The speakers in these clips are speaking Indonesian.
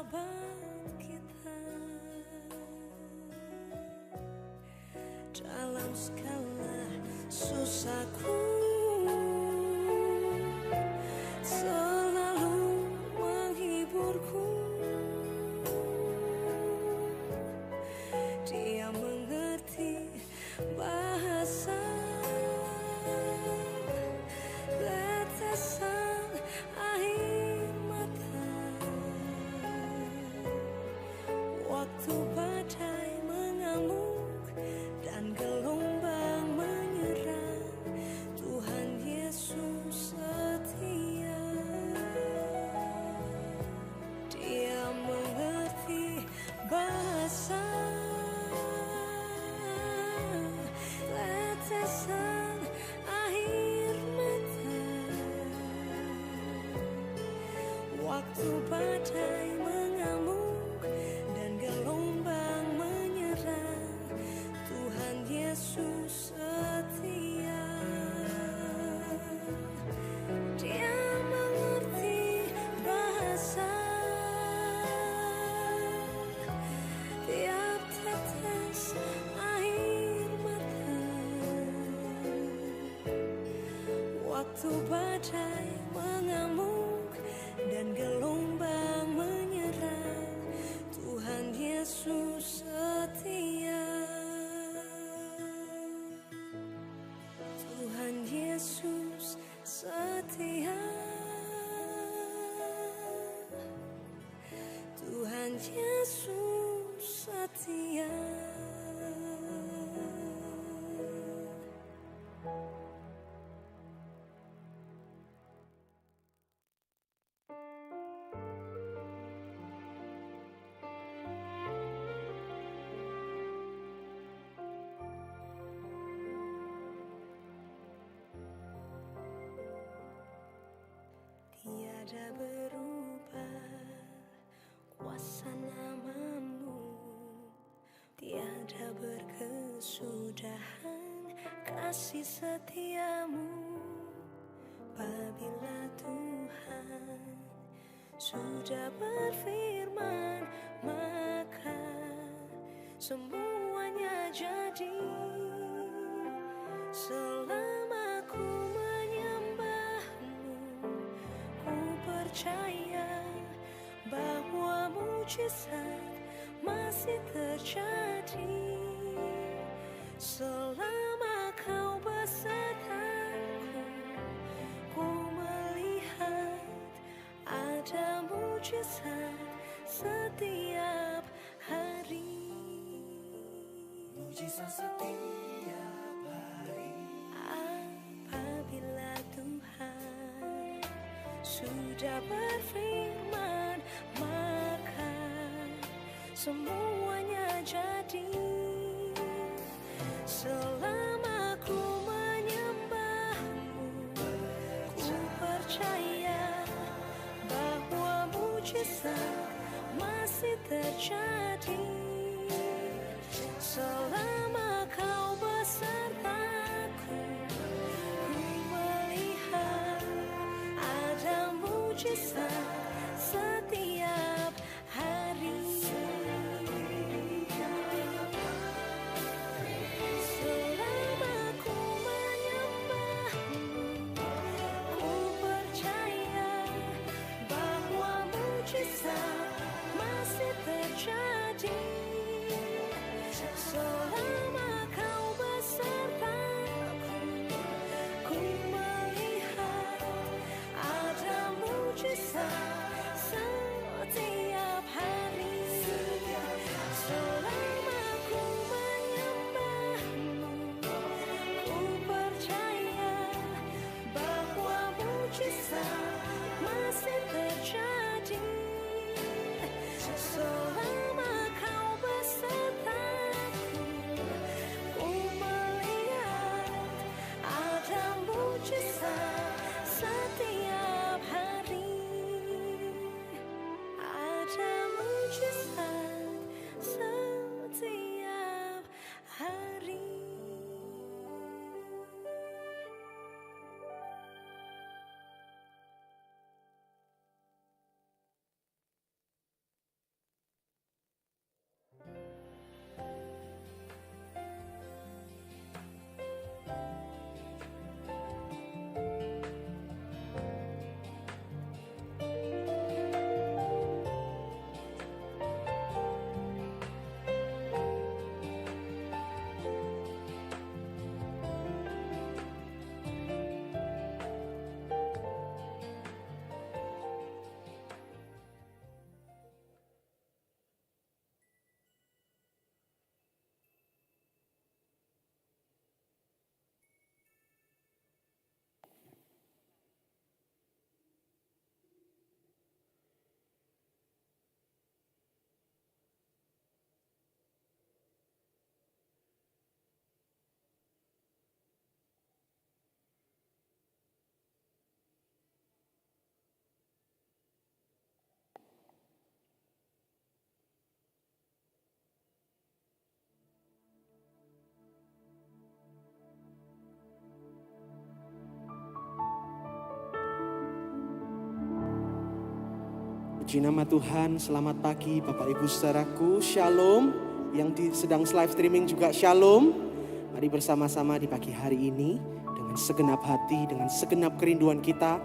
sahabat kita dalam segala susahku, selalu menghiburku. Dia mengerti bahasa tetesan air mata waktu badai mengamuk dan gelombang menyerang. Tuhan Yesus setia. Dia mengerti bahasa tetesan air mata waktu badai mengamuk dan gelombang menyerang. Tuhan Yesus setia. Dia mengerti bahasa tiap tetes air mata waktu badai mengamuk dan gelombang menyerang. Tuhan Yesus setia. Tuhan Yesus setia. Tuhan Yesus setia. Tiada berubah kuasa namamu, tiada berkesudahan kasih setiamu. Apabila Tuhan sudah berfirman, maka semuanya jadi. Selama ku menyembahmu, ku percaya bahwa mujizat masih terjadi. Selama kau besertaku, ku melihat ada mujizat setiap hari. Mujizat setiap hari. Apabila Tuhan sudah berfirman, maka semuanya jadi. Selama ku menyembahmu, ku percaya bahwa mujizat masih terjadi. Selama kau besertaku, ku melihat ada mujizat setiap hari. Selama ku menyembahmu, ku percaya bahwa mujizat masih terjadi. Selama kau besertaku, ku melihat ada mujizat Puji nama Tuhan, selamat pagi Bapak Ibu saudaraku, Shalom. Yang sedang live streaming juga Shalom. Mari bersama-sama di pagi hari ini dengan segenap hati, dengan segenap kerinduan kita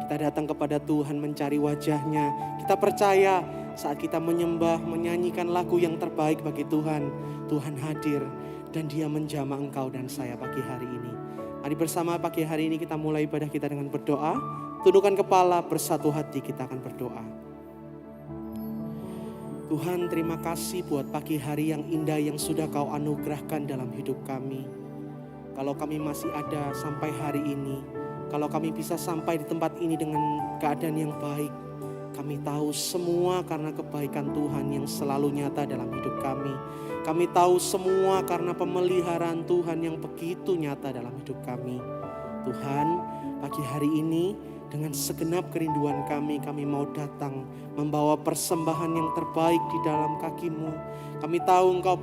datang kepada Tuhan mencari wajah-Nya. Kita percaya saat kita menyembah, menyanyikan lagu yang terbaik bagi Tuhan, Tuhan hadir dan Dia menjamah engkau dan saya pagi hari ini. Mari bersama pagi hari ini kita mulai ibadah kita dengan berdoa. Tundukkan kepala, bersatu hati kita akan berdoa. Tuhan, terima kasih buat pagi hari yang indah yang sudah Kau anugerahkan dalam hidup kami. Kalau kami masih ada sampai hari ini, kalau kami bisa sampai di tempat ini dengan keadaan yang baik, kami tahu semua karena kebaikan Tuhan yang selalu nyata dalam hidup kami. Kami tahu semua karena pemeliharaan Tuhan yang begitu nyata dalam hidup kami. Tuhan, pagi hari ini dengan segenap kerinduan kami mau datang membawa persembahan yang terbaik di dalam kaki-Mu. Kami tahu Engkau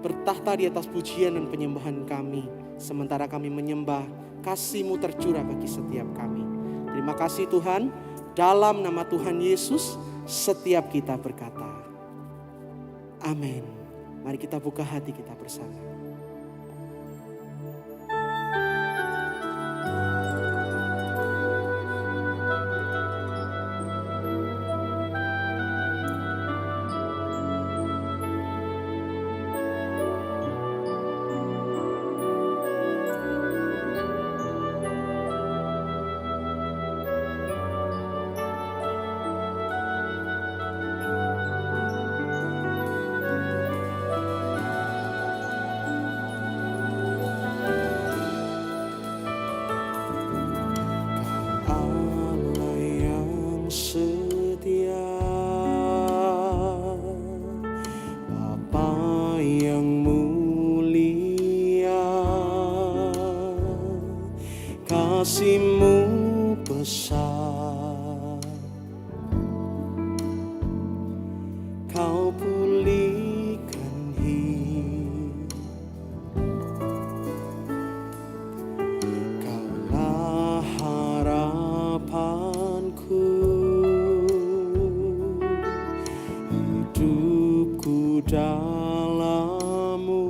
bertahta di atas pujian dan penyembahan kami. Sementara kami menyembah, kasih-Mu tercurah bagi setiap kami. Terima kasih Tuhan, dalam nama Tuhan Yesus setiap kita berkata, amin. Mari kita buka hati kita bersama. Kasih-Mu besar, Kau pulihkan hidup, Kaulah harapanku, hidupku dalam-Mu.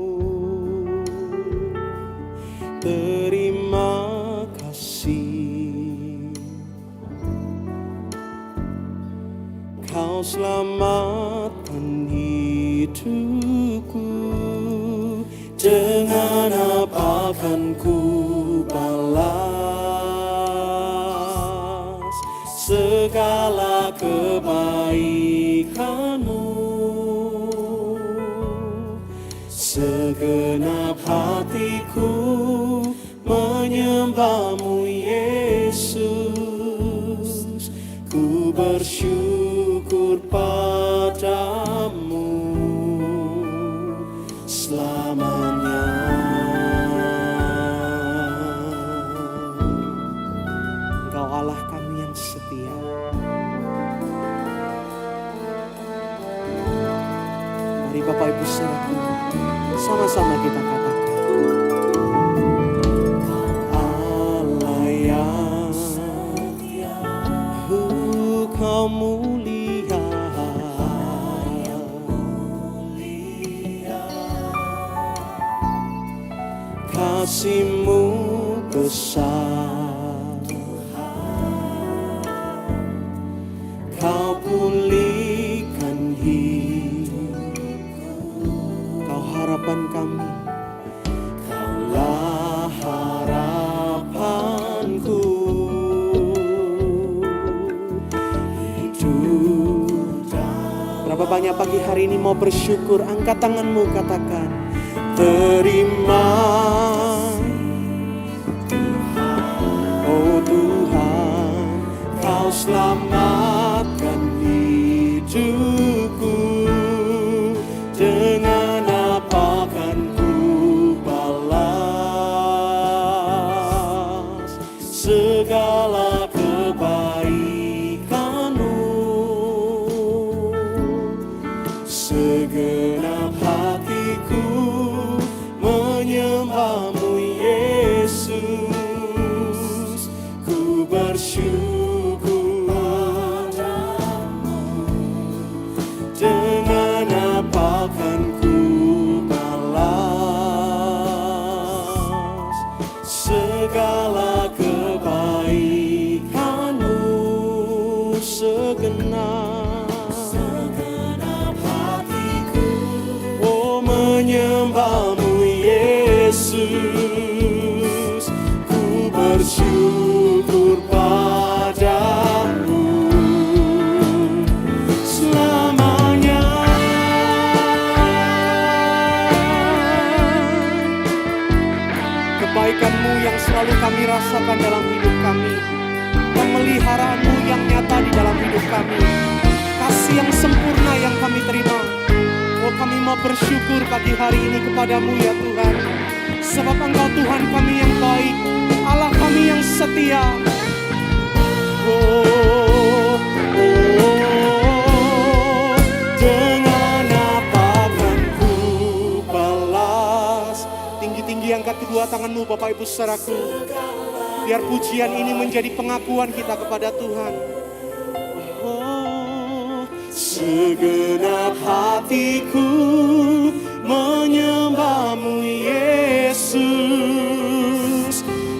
Terima Kau selamatkan hidupku. Dengan apa akan ku balas segala kebaikan-Mu? Segenap hatiku menyembah-Mu Yesus. Ku bersyukur padamu selamanya. Engkau Allah kami yang setia. Mari Bapak Ibu saudaraku, sama-sama kita katakan, Allah yang setia, Kau mulia, kasih-Mu besar, Kau pulihkan hidupku. Kau harapan kami, Kaulah harapanku. Berapa banyak pagi hari ini mau bersyukur? Angkat tanganmu, katakan, terima oh Tuhan, Kau selamatkan hidupku. Dengan apa akan ku balas segala kebaikan-Mu? Segenap hatiku menyembah-Mu Yesus. Ku bersyukur padamu segala kebaikan-Mu segenap hatiku, oh menyembah-Mu Yesus, ku bersyukur padamu selamanya. Kebaikan-Mu yang selalu kami rasakan dalam hidup kami, pemeliharaanmu yang nyata di dalam hidup kami, kasih yang sempurna yang kami terima. Oh, kami mau bersyukur pagi hari ini kepadamu ya Tuhan, sebab Engkau Tuhan kami yang baik, Allah kami yang setia. Oh, dengan apa akan ku balas? Tinggi-tinggi angkat kedua tanganmu Bapak Ibu saudaraku, biar pujian ini menjadi pengakuan kita kepada Tuhan. Oh, segenap hatiku menyembah-Mu Yesus,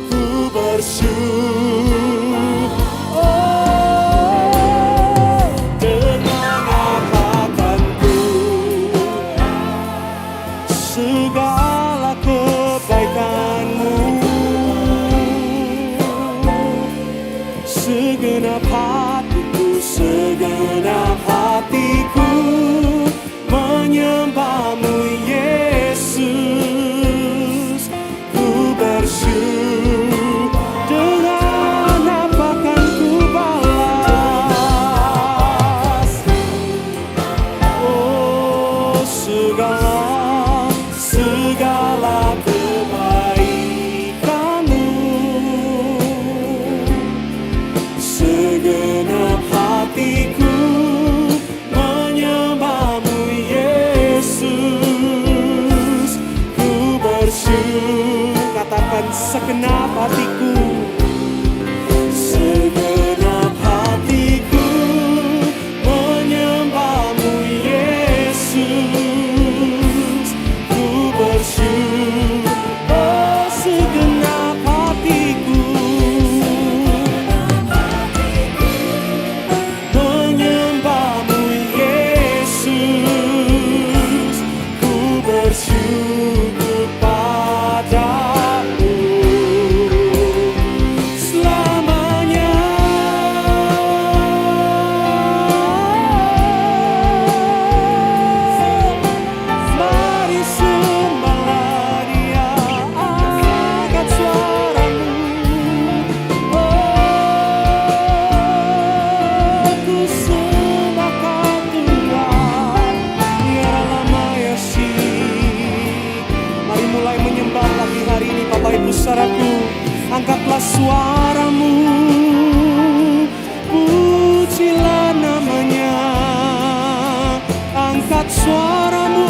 ku bersyukur. Oh, dengan apa akan ku segala kebaikan-Mu, segenap hatiku menyembah-Mu Yesus, ku bersyukur. Dengan apa akan ku balas? Oh, segala kebaikan-Mu, segenap hatiku menyembah-Mu Yesus, ku bersyukur. Katakan segenap hatiku, segenap hatiku menyembah-Mu Yesus, ku bersyukur. Oh, segenap hatiku menyembah-Mu Yesus, ku bersyukur padamu selamanya. Mari sembahlah Dia, angkat suaramu. Oh, ku sembahkan Tuhan, biar lama ya sih. Mari mulai menyembah pagi hari ini Bapak Ibu saudaraku. Angkatlah suaramu, pujilah namanya. Angkat suaramu,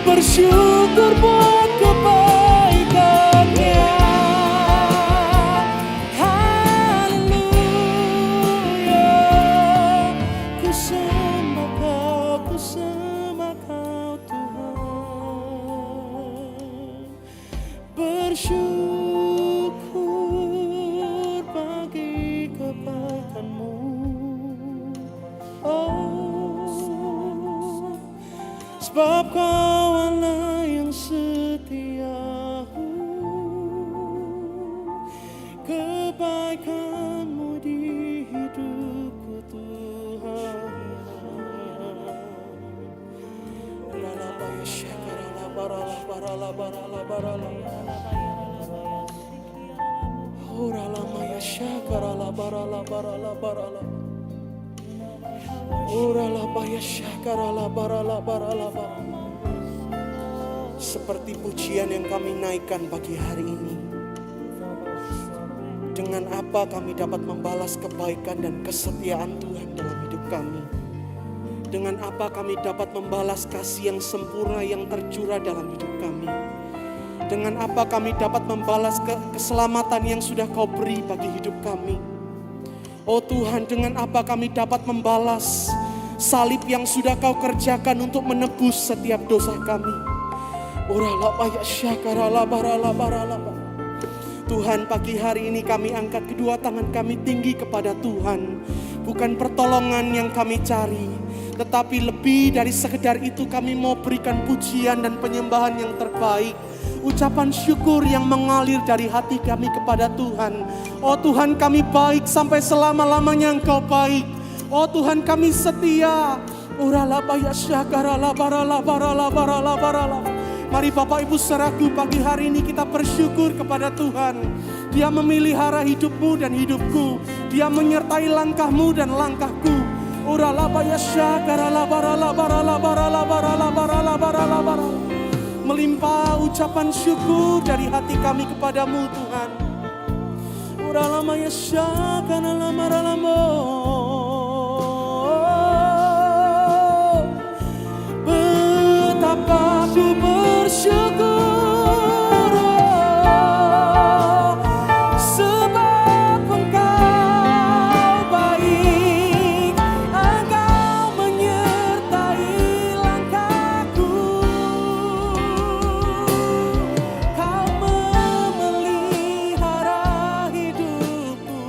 bersyukur buat kebaikannya. Haleluya, ku sembah Kau Tuhan. Bersyukur bagi kebaikan-Mu. Oh, sebab Kau Allah yang setia. Kebaikan-Mu di hidupku Tuhan. Seperti pujian yang kami naikkan pagi hari ini, dengan apa kami dapat membalas kebaikan dan kesetiaan Tuhan dalam hidup kami? Dengan apa kami dapat membalas kasih yang sempurna yang tercurah dalam hidup kami? Dengan apa kami dapat membalas keselamatan yang sudah Kau beri bagi hidup kami? Oh Tuhan, dengan apa kami dapat membalas salib yang sudah Kau kerjakan untuk menebus setiap dosa kami? Tuhan, pagi hari ini kami angkat kedua tangan kami tinggi kepada Tuhan. Bukan pertolongan yang kami cari, tetapi lebih dari sekedar itu kami mau berikan pujian dan penyembahan yang terbaik. Ucapan syukur yang mengalir dari hati kami kepada Tuhan. Oh Tuhan, kami baik sampai selama-lamanya Engkau baik. Oh Tuhan, kami setia. Mari Bapak Ibu saudaraku, pagi hari ini kita bersyukur kepada Tuhan. Dia memelihara hidupmu dan hidupku. Dia menyertai langkahmu dan langkahku. Melimpah ucapan syukur dari hati kami kepadamu Tuhan. Betapa ku bersyukur, sebab Engkau baik, Engkau menyertai langkahku, Kau memelihara hidupku,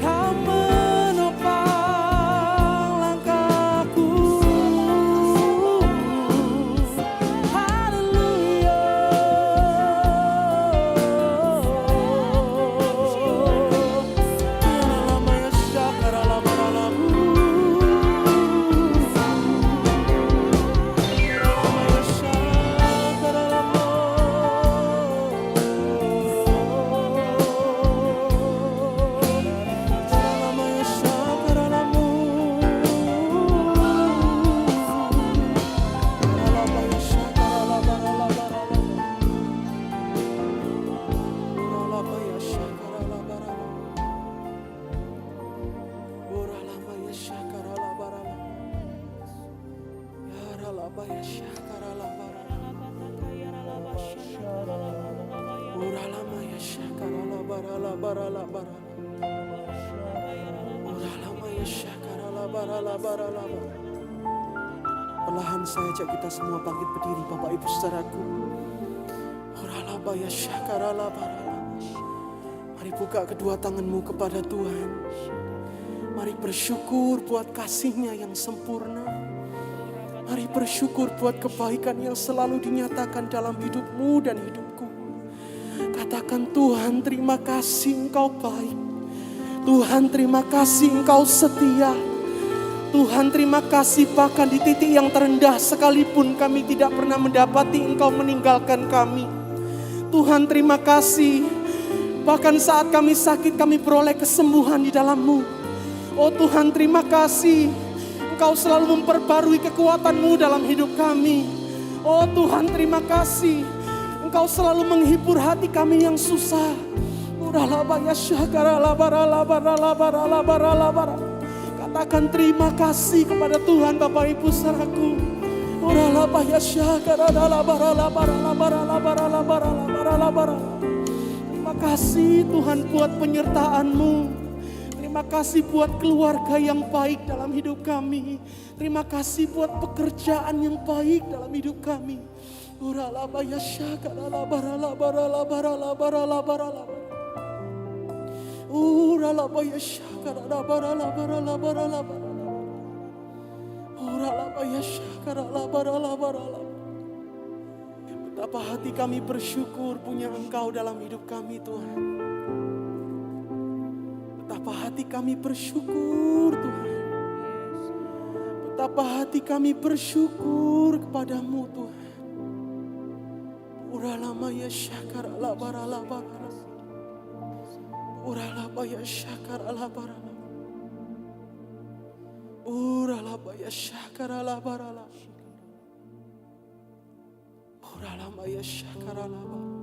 Kau menopang langkahku. Perlahan saya ajak kita semua bangkit berdiri Bapak Ibu saudaraku. Mari buka kedua tanganmu kepada Tuhan. Mari bersyukur buat kasih-Nya yang sempurna. Mari bersyukur buat kebaikan yang selalu dinyatakan dalam hidupmu dan hidupku. Katakan, Tuhan terima kasih Engkau baik. Tuhan terima kasih Engkau setia. Tuhan terima kasih bahkan di titik yang terendah sekalipun kami tidak pernah mendapati Engkau meninggalkan kami. Tuhan terima kasih bahkan saat kami sakit kami beroleh kesembuhan di dalam-Mu. Oh Tuhan terima kasih Engkau selalu memperbarui kekuatan-Mu dalam hidup kami. Oh Tuhan terima kasih Engkau selalu menghibur hati kami yang susah. Katakan terima kasih kepada Tuhan Bapak Ibu saudaraku. Terima kasih Tuhan buat penyertaan-Mu. Terima kasih buat keluarga yang baik dalam hidup kami. Terima kasih buat pekerjaan yang baik dalam hidup kami. Betapa hati kami bersyukur punya Engkau dalam hidup kami Tuhan. Betapa hati kami bersyukur Tuhan. Betapa hati kami bersyukur kepadamu Tuhan. Uralamaya syakar ala barala barala. Uralabaya syakar ala barala. Uralabaya syakar ala barala. Uralamaya syakar ala barala.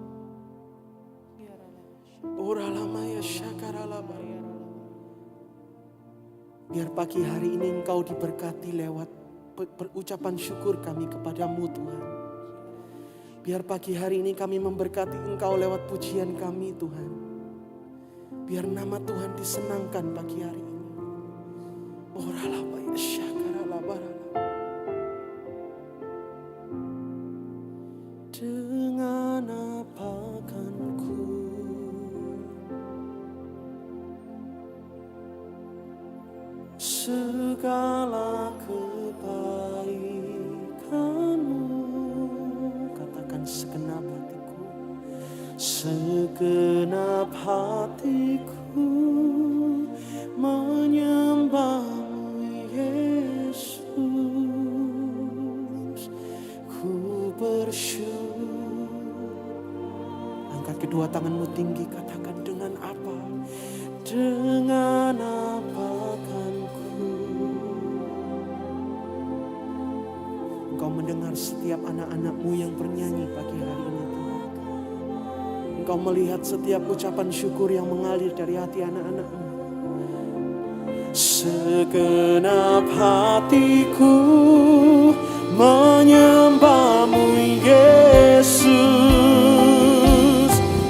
Uralamaya syakar ala barala. Biar pagi hari ini Engkau diberkati lewat ucapan syukur kami kepadamu Tuhan. Biar pagi hari ini kami memberkati Engkau lewat pujian kami Tuhan. Biar nama Tuhan disenangkan pagi hari ini. Oralabaya syakarala barala. Dengan apa kan ku segala kebaikan-Mu? Katakan segenap hatiku, segenap hatiku menyembah-Mu Yesus. Ku bersyukur. Angkat kedua tanganmu tinggi, katakan dengan apa? Dengan apa kan ku? Engkau mendengar setiap anak-anak-Mu yang bernyanyi pagi hari ini Tuhan. Engkau melihat setiap ucapan syukur yang mengalir dari hati anak-anak-Mu. Segenap hatiku menyembah-Mu Yesus.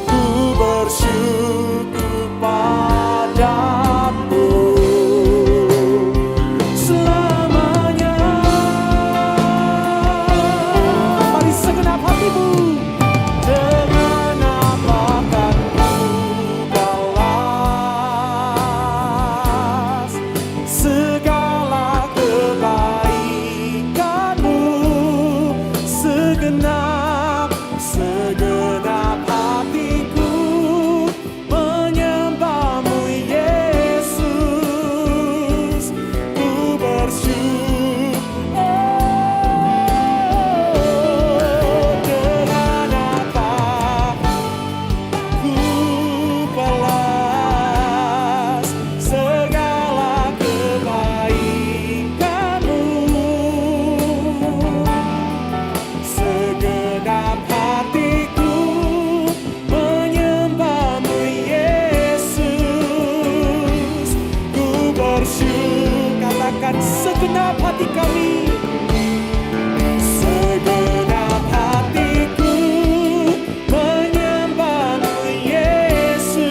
Ku bersyukur padamu selamanya. Mari segenap hatimu. Dengan apa kan ku balas segala kebaikan-Mu? Segenap hatiku menyembah-Mu Yesus. Ku bersyukur. Dengan apa ku balas segala kebaikan-Mu? Segenap hatiku menyembah-Mu Yesus. Ku bersyukur. Katakan segenap hati kami. Segenap hatiku menyembah-Mu Yesus.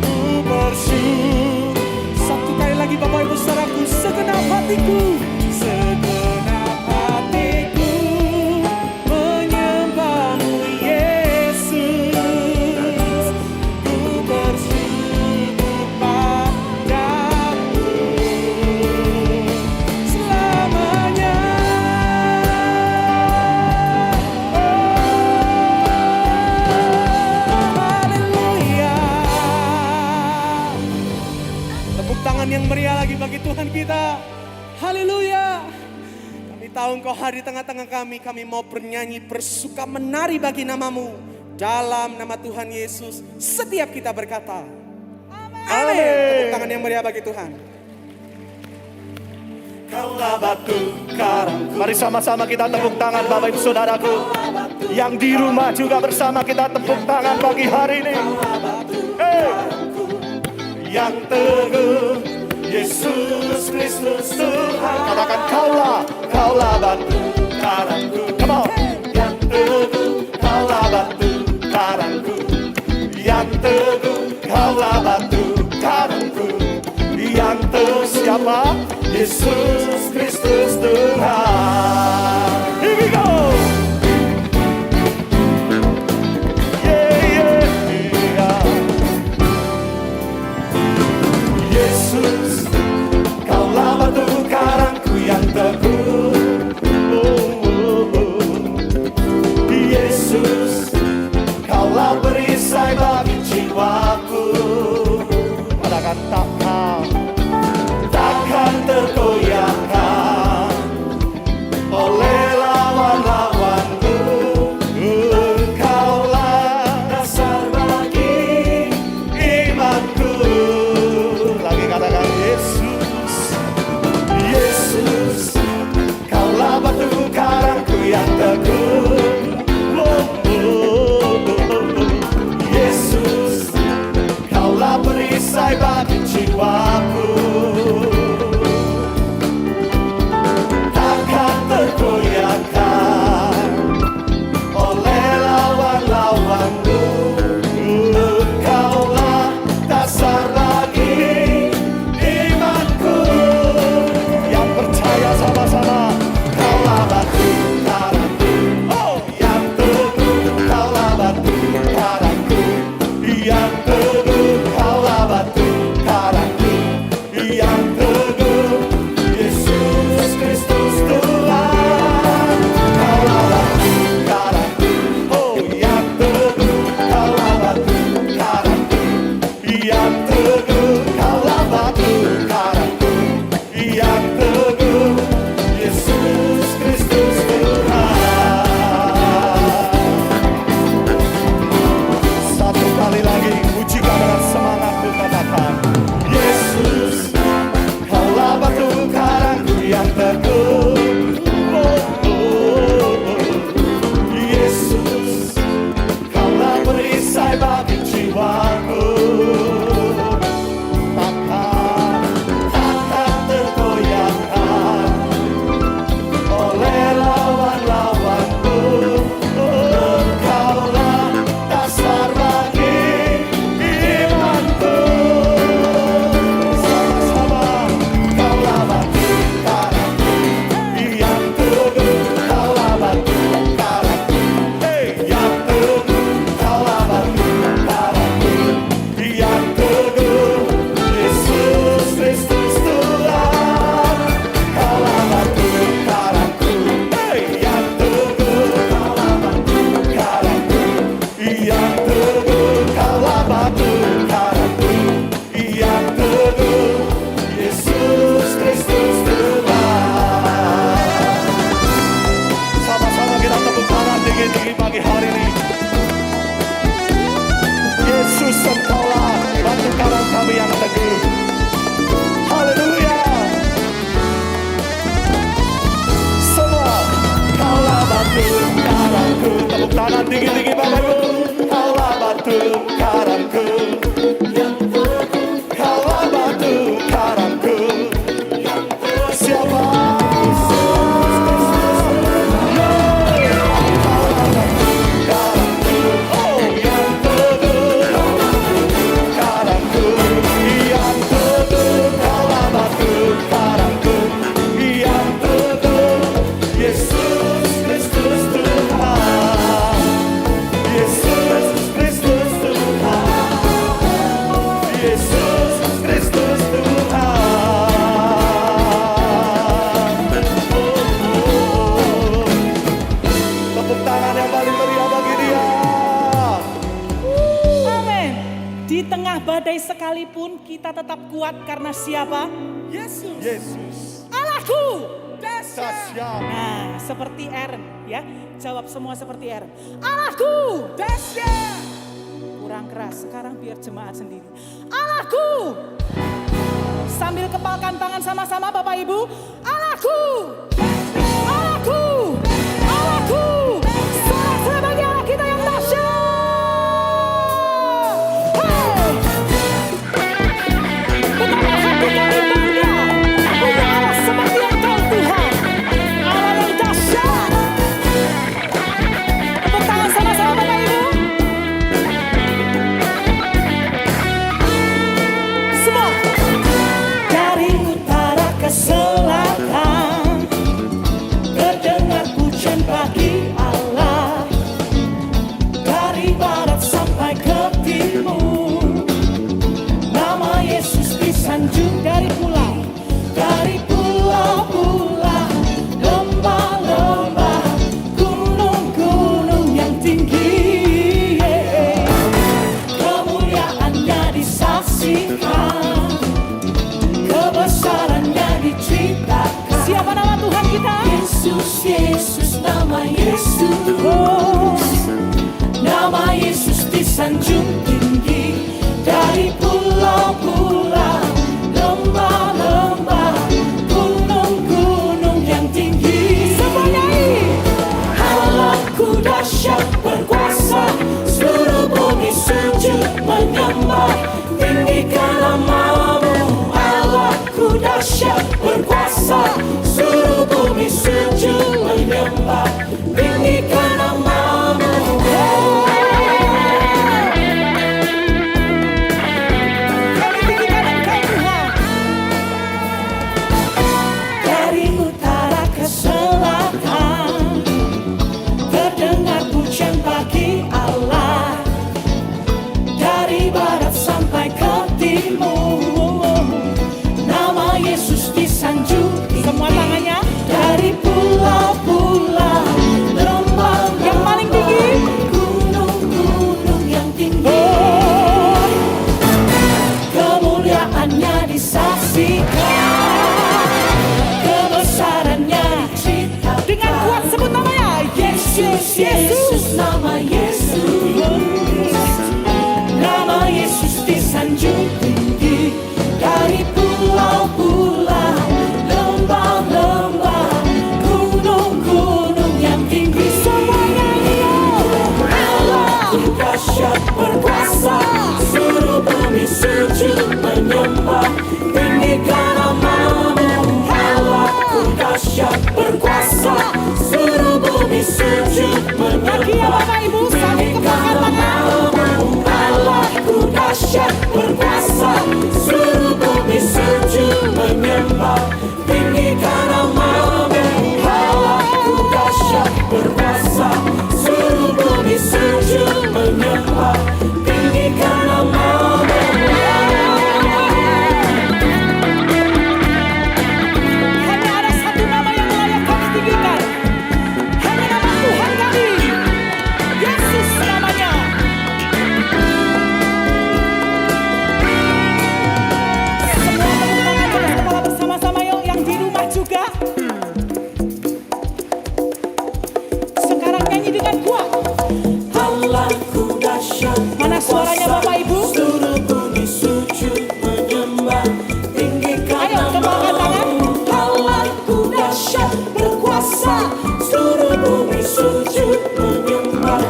Ku bersyukur. Satu kali lagi Bapak Ibu Saudaraku, segenap hatiku. Segenap hatiku menyembah-Mu Yesus. Ku bersyukur padamu selamanya. Haleluya. Tepuk tangan yang meriah lagi bagi Tuhan kita. Haleluya. Kami tahu Engkau hadir di tengah-tengah kami. Kami mau bernyanyi, bersuka menari bagi nama-Mu. Dalam nama Tuhan Yesus, setiap kita berkata, amin. Tepuk tangan yang meriah bagi Tuhan. Kaulah batu karangku. Mari sama-sama kita tepuk tangan Bapak Ibu Saudaraku. Yang di rumah juga bersama kita tepuk tangan pagi hari ini. Yang teguh, Yesus Kristus Tuhan. Katakan kaulah batu karangku. Come on. Yang teguh, kaulah batu karangku. Yang teguh, kaulah batu karangku. Yang teguh siapa? Yesus Kristus Tuhan. Here we go. Yesus, kaulah batu karangku yang teguh. Yesus, kaulah perisai bagi jiwaku. Katakan takkan tergoyahkan oleh tinggi-tinggi Bapak Ibu. Kaulah batu karangku, kaulah batu karangku. Siapa? Tepuk tangan yang paling meriah bagi dia. Amin. Di tengah badai sekalipun kita tetap kuat karena siapa? Yesus. Yesus. Allahku. Dahsyat. Nah, seperti Aaron ya. Jawab semua seperti Aaron. Allahku. Dahsyat. Kurang keras. Sekarang biar jemaat sendiri. Allahku. Sambil kepalkan tangan sama-sama Bapak Ibu. Allahku. Allahku. Allahku. Sorak-sorai bagi Allah kita yang dahsyat. Hey. Betapa hati kami bangga punya Allah seperti Engkau Tuhan. Allah yang dahsyat. Tepuk tangan sama-sama Bapak Ibu. Semua. Dari utara ke selatan terdengar pujian bagi Allah. Dari barat sampai ke timur nama Yesus disanjung. Dari pulau-pulau, lembah-lembah, gunung-gunung yang tinggi, kemuliaannya disaksikan, kebesarannya diceritakan. Siapa nama Tuhan kita? Yesus, Yesus, nama Yesus. Nama Yesus disanjung tinggi. Dari pulau-pulau, lembah-lembah, gunung-gunung yang tinggi. Semuanya ini. Allahku dahsyat berkuasa, seluruh bumi sujud menyembah, tinggikan nama-Mu. Allahku dahsyat berkuasa, seluruh bumi sujud menyembah, tinggikan nama-Mu. Kami tinggikan Engkau Tuhan. Dari utara ke selatan terdengar pujian bagi Allah. Dari barat sampai ke timur nama Yesus disanjung. Semua tangannya. Dari pulau-pulau, lembah yang paling tinggi, gunung-gunung yang tinggi, kemuliaannya disaksikan, kebesarannya diceritakan. Dengan kuat sebut namanya. Yesus, Yesus, nama Yesus. Nama Yesus disanjung tinggi. Dari pulau-pulau, lembah-lembah, gunung-gunung yang tinggi. Semuanya dia. Allahku dahsyat berkuasa, seluruh bumi sujud menyembah, tinggikan nama-Mu. Allahku dahsyat berkuasa, seluruh bumi sujud menyembah, tinggikan nama-Mu. Allahku dahsyat berkuasa, seluruh bumi sujud menyembah, tinggikan nama-Mu. Allahku dahsyat berkuasa, seluruh bumi sujud menyembah, tinggikan nama-Mu. Hanya ada satu nama yang layak kami tinggikan. Hanya nama Tuhan kami. Yesus namanya. Semua tepuk tangan di atas kepala bersama-sama yuk, yang di rumah juga. Sekarang nyanyi dengan kuat. Allahku dahsyat. Mana suaranya Bapak Ibu? Seluruh bumi sujud menyembah, tinggikan nama-Mu. Allahku dahsyat berkuasa, seluruh bumi sujud menyembah,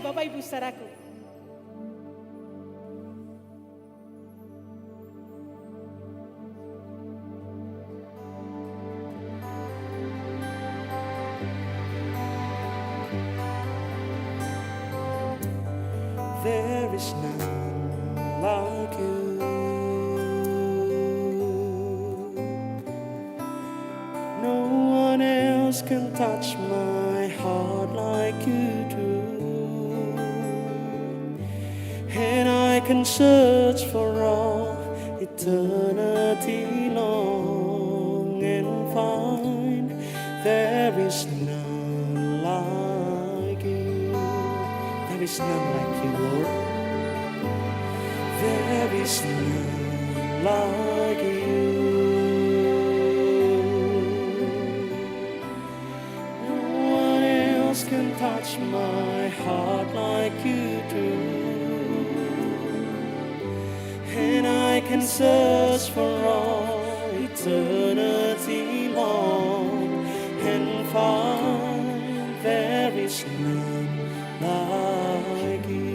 Bapak Ibu saudaraku. There is none like you. No one else can touch my heart like you do. And I can search for all eternity long and find there is none like you. There is none like you, Lord. There is none like you. No one else can touch my heart like you do. And I can search for all eternity long and find there is none like you.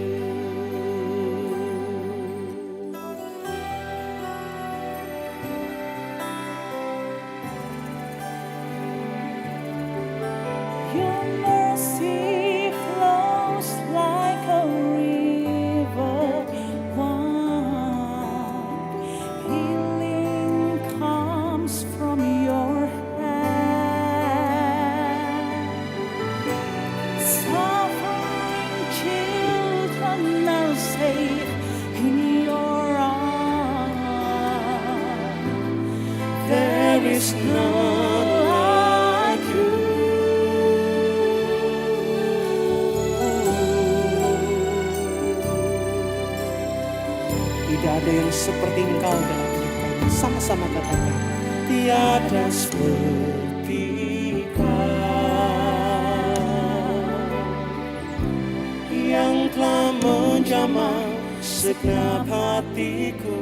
Your mercy flows like a river wide. Healing comes from your hand. Suffering children are safe in your arms. There is none like you. Tidak ada yang seperti Engkau dalam hidup kami. Sama-sama katakan, tiada seperti Kau yang telah menjamah segenap hatiku.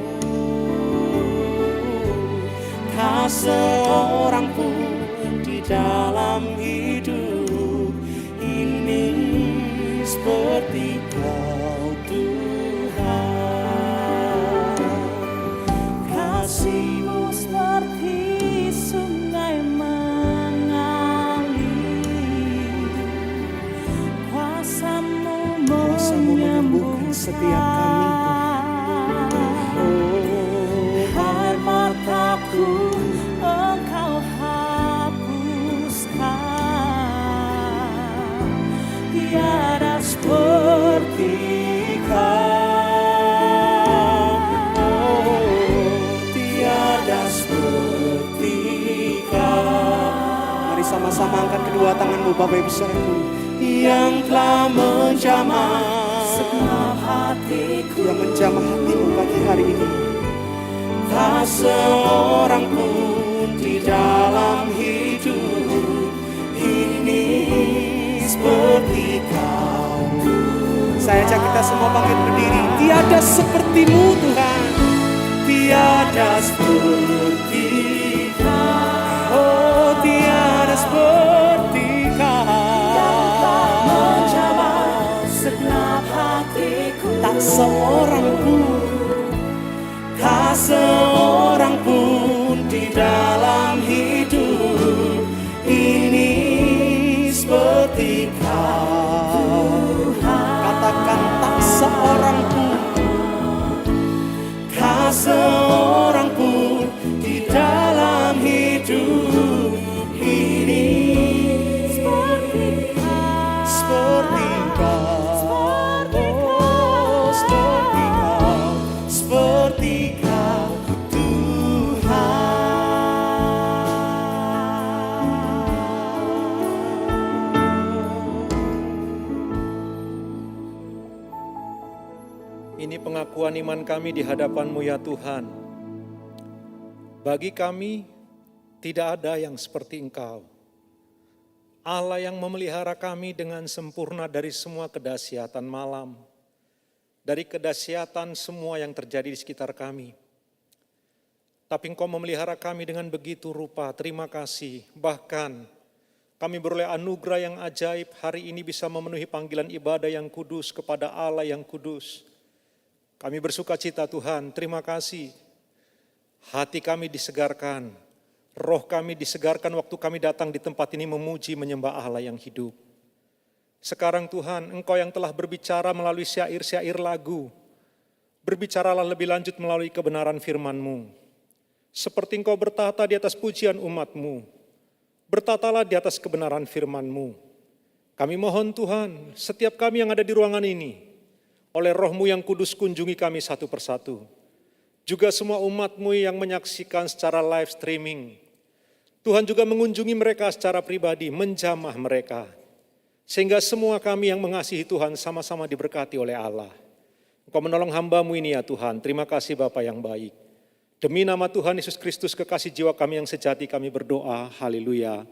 Tak seorang pun di dalam hidup ini seperti Kau, Tuhan. Kasih-Mu Seperti sungai mengalir, kuasa-Mu menyembuhkan setiap kami, air mataku Engkau hapuskan. Tiada seperti Kau, tiada seperti Kau. Mari sama-sama angkat kedua tanganmu, Bapak Ibu saudaraku, yang telah menjamah segenap hatiku. yang menjamah hatimu pagi hari ini. Tak seorang pun di dalam hidup ini seperti Kau. Saya ajak kita semua bangkit berdiri. Tiada seperti-Mu, Tuhan. Tiada seperti Kau. Oh, tiada seperti Kau. Menjamah segenap hatiku. Tak seorang pun, tak seorang pun di dalam hidup ini seperti Kau. Katakan, tak seorang pun, tak seorang pun di dalam hidup ini seperti Kau. Oh, seperti Kau, seperti Kau, Tuhan. Ini pengakuan iman kami di hadapan-Mu ya Tuhan. Bagi kami tidak ada yang seperti Engkau. Allah yang memelihara kami dengan sempurna dari semua kedahsyatan malam, dari kedahsyatan semua yang terjadi di sekitar kami. Tapi Engkau memelihara kami dengan begitu rupa, terima kasih. Bahkan Kami beroleh anugerah yang ajaib hari ini bisa memenuhi panggilan ibadah yang kudus kepada Allah yang kudus. Kami bersuka cita Tuhan, terima kasih. Hati kami disegarkan, roh kami disegarkan waktu kami datang di tempat ini memuji menyembah Allah yang hidup. Sekarang Tuhan, Engkau yang telah berbicara melalui syair-syair lagu, berbicaralah lebih lanjut melalui kebenaran firman-Mu. Seperti Engkau bertata di atas pujian umat-Mu, bertatalah di atas kebenaran firman-Mu. Kami mohon Tuhan, setiap kami yang ada di ruangan ini, oleh Roh-Mu yang kudus kunjungi kami satu persatu. Juga semua umat-Mu yang menyaksikan secara live streaming. Tuhan juga mengunjungi mereka secara pribadi, menjamah mereka. Sehingga semua kami yang mengasihi Tuhan sama-sama diberkati oleh Allah. Engkau menolong hamba-Mu ini ya Tuhan. Terima kasih Bapa yang baik. Demi nama Tuhan Yesus Kristus, kekasih jiwa kami yang sejati, kami berdoa. Haleluya.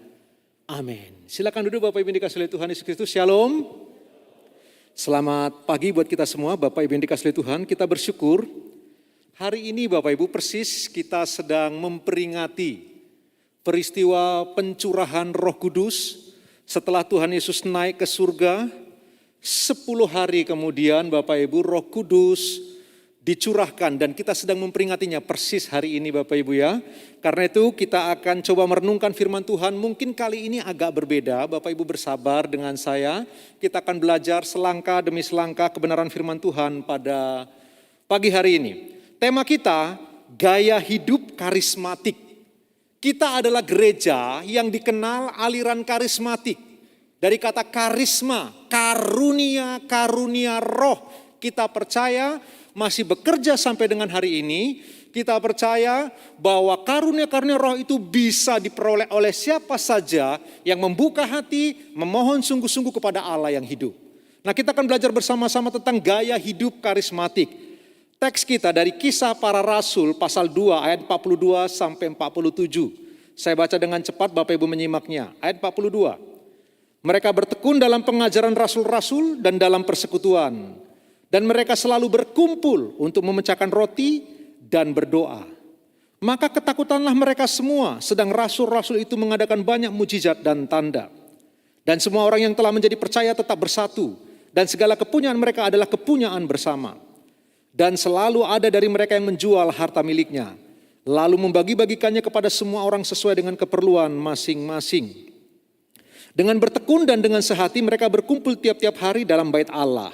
Amin. Silakan duduk Bapak Ibu yang dikasihi oleh Tuhan Yesus Kristus. Shalom. Selamat pagi buat kita semua, Bapak Ibu yang dikasihi Tuhan. Kita bersyukur hari ini Bapak Ibu persis kita sedang memperingati peristiwa pencurahan Roh Kudus setelah Tuhan Yesus naik ke surga. 10 hari kemudian Bapak Ibu Roh Kudus dicurahkan dan kita sedang memperingatinya persis hari ini Bapak Ibu ya. Karena itu kita akan coba merenungkan firman Tuhan. Mungkin kali ini agak berbeda, Bapak Ibu bersabar dengan saya. Kita akan belajar selangkah demi selangkah kebenaran firman Tuhan pada pagi hari ini. Tema kita, gaya hidup karismatik. Kita adalah gereja yang dikenal aliran karismatik. Dari kata karisma, karunia roh. Kita percaya masih bekerja sampai dengan hari ini. Kita percaya bahwa karunia-karunia roh itu bisa diperoleh oleh siapa saja yang membuka hati, memohon sungguh-sungguh kepada Allah yang hidup. Nah, kita akan belajar bersama-sama tentang gaya hidup karismatik. Teks kita dari Kisah Para Rasul pasal 2 ayat 42 sampai 47. Saya baca dengan cepat, Bapak Ibu menyimaknya. Ayat 42. Mereka bertekun dalam pengajaran rasul-rasul dan dalam persekutuan. Dan mereka selalu berkumpul untuk memecahkan roti dan berdoa. Maka ketakutanlah mereka semua, sedang rasul-rasul itu mengadakan banyak mujizat dan tanda. Dan semua orang yang telah menjadi percaya tetap bersatu. Dan segala kepunyaan mereka adalah kepunyaan bersama. Dan selalu ada dari mereka yang menjual harta miliknya, lalu membagi-bagikannya kepada semua orang sesuai dengan keperluan masing-masing. Dengan bertekun dan dengan sehati mereka berkumpul tiap-tiap hari dalam bait Allah.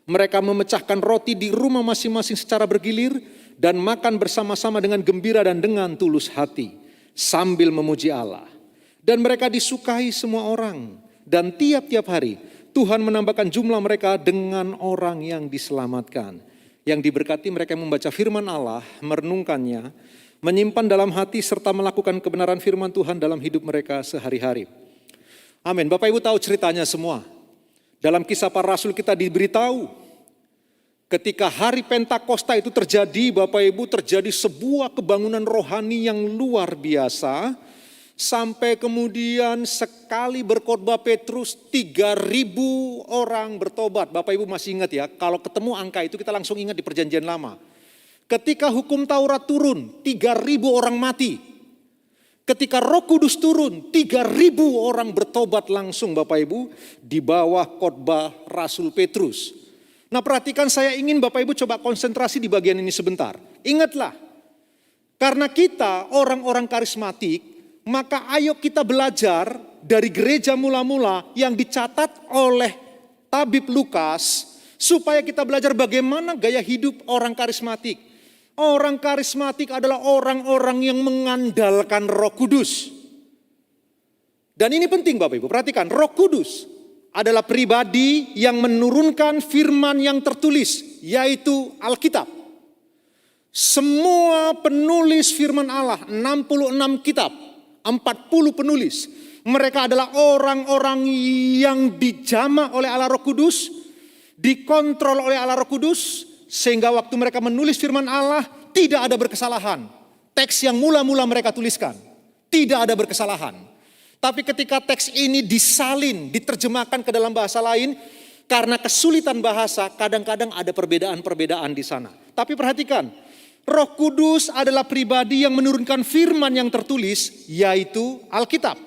Mereka memecahkan roti di rumah masing-masing secara bergilir dan makan bersama-sama dengan gembira dan dengan tulus hati sambil memuji Allah. Dan mereka disukai semua orang dan tiap-tiap hari Tuhan menambahkan jumlah mereka dengan orang yang diselamatkan. Yang diberkati mereka yang membaca firman Allah, merenungkannya, menyimpan dalam hati serta melakukan kebenaran firman Tuhan dalam hidup mereka sehari-hari. Amin. Bapak Ibu tahu ceritanya semua. Dalam Kisah Para Rasul kita diberitahu ketika hari Pentakosta itu terjadi, Bapak Ibu, terjadi sebuah kebangunan rohani yang luar biasa. Sampai kemudian sekali berkhotbah Petrus 3.000 orang bertobat. Bapak Ibu masih ingat ya, kalau ketemu angka itu kita langsung ingat di perjanjian lama. Ketika hukum Taurat turun, 3.000 orang mati. Ketika Roh Kudus turun, 3.000 orang bertobat langsung Bapak Ibu di bawah khotbah Rasul Petrus. Nah, perhatikan, saya ingin Bapak Ibu coba konsentrasi di bagian ini sebentar. Ingatlah, karena kita orang-orang karismatik, maka ayo kita belajar dari gereja mula-mula yang dicatat oleh Tabib Lukas, supaya kita belajar bagaimana gaya hidup orang karismatik. Orang karismatik adalah orang-orang yang mengandalkan Roh Kudus. Dan ini penting Bapak Ibu, perhatikan, Roh Kudus adalah pribadi yang menurunkan firman yang tertulis, yaitu Alkitab. Semua penulis firman Allah, 66 kitab, 40 penulis. Mereka adalah orang-orang yang dijamah oleh Allah Roh Kudus, dikontrol oleh Allah Roh Kudus, sehingga waktu mereka menulis firman Allah, tidak ada berkesalahan. Teks yang mula-mula mereka tuliskan, tidak ada berkesalahan. Tapi ketika teks ini disalin, diterjemahkan ke dalam bahasa lain, karena kesulitan bahasa, kadang-kadang ada perbedaan-perbedaan di sana. Tapi perhatikan, Roh Kudus adalah pribadi yang menurunkan firman yang tertulis, yaitu Alkitab.